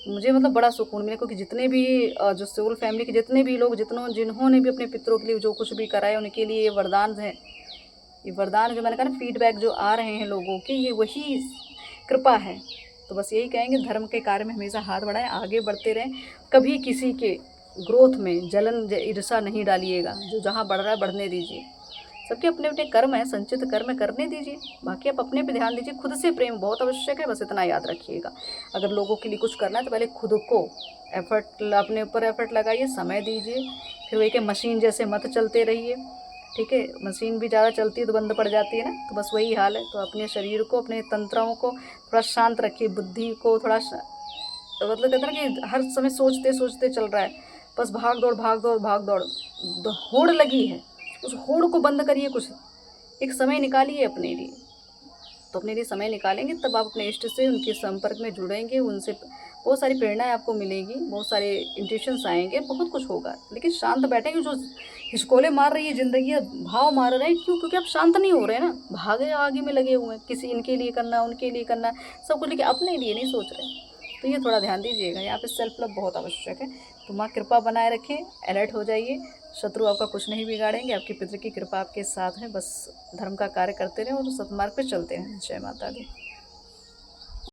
मुझे मतलब बड़ा सुकून मिला। क्योंकि जितने भी जो सोल फैमिली के जितने भी लोग, जिन्होंने भी अपने पितरों के लिए जो कुछ भी करा है, उनके लिए ये वरदान है। ये वरदान जो मैंने कहा ना, फीडबैक जो आ रहे हैं लोगों के, ये वही कृपा है। तो बस यही कहेंगे, धर्म के कार्य में हमेशा हाथ बढ़ाएं, आगे बढ़ते रहें। कभी किसी के ग्रोथ में जलन ईर्ष्या नहीं डालिएगा। जो जहाँ बढ़ रहा है बढ़ने दीजिए। सबके अपने अपने कर्म है, संचित कर्म करने दीजिए। बाकी आप अपने पे ध्यान दीजिए। खुद से प्रेम बहुत आवश्यक है, बस इतना याद रखिएगा। अगर लोगों के लिए कुछ करना है तो पहले खुद को अपने ऊपर एफर्ट लगाइए, समय दीजिए। फिर वही के मशीन जैसे मत चलते रहिए। ठीक है, मशीन भी ज़्यादा चलती है तो बंद पड़ जाती है ना, तो बस वही हाल है। तो अपने शरीर को, अपने तंत्रों को थोड़ा शांत रखिए, बुद्धि को थोड़ा तो मतलब कहते हैं ना कि हर समय सोचते सोचते चल रहा है, बस भाग दौड़ भाग दौड़ भाग दौड़, होड़ लगी है। उस होड़ को बंद करिए, कुछ एक समय निकालिए अपने लिए। तो अपने लिए समय निकालेंगे तब आप अपने इष्ट से, उनके संपर्क में जुड़ेंगे, उनसे बहुत सारी प्रेरणाएं आपको मिलेगी, बहुत सारे इंट्यूशंस आएंगे, बहुत कुछ होगा। लेकिन शांत बैठेंगे। जो हिचकोले मार रही है ज़िंदगी, भाव मार रहे हैं, क्यों? क्योंकि आप शांत नहीं हो रहे हैं ना, भागे आगे में लगे हुए हैं। किसी इनके लिए करना, उनके लिए करना, सब कुछ, लेकिन अपने लिए नहीं सोच रहे। तो ये थोड़ा ध्यान दीजिएगा। यहाँ पे सेल्फ लव बहुत आवश्यक है। तो माँ कृपा बनाए रखें, अलर्ट हो जाइए। शत्रु आपका कुछ नहीं बिगाड़ेंगे, आपके पितृ की कृपा आपके साथ है। बस धर्म का कार्य करते रहें और सतमार्ग पे चलते रहें। जय माता दी।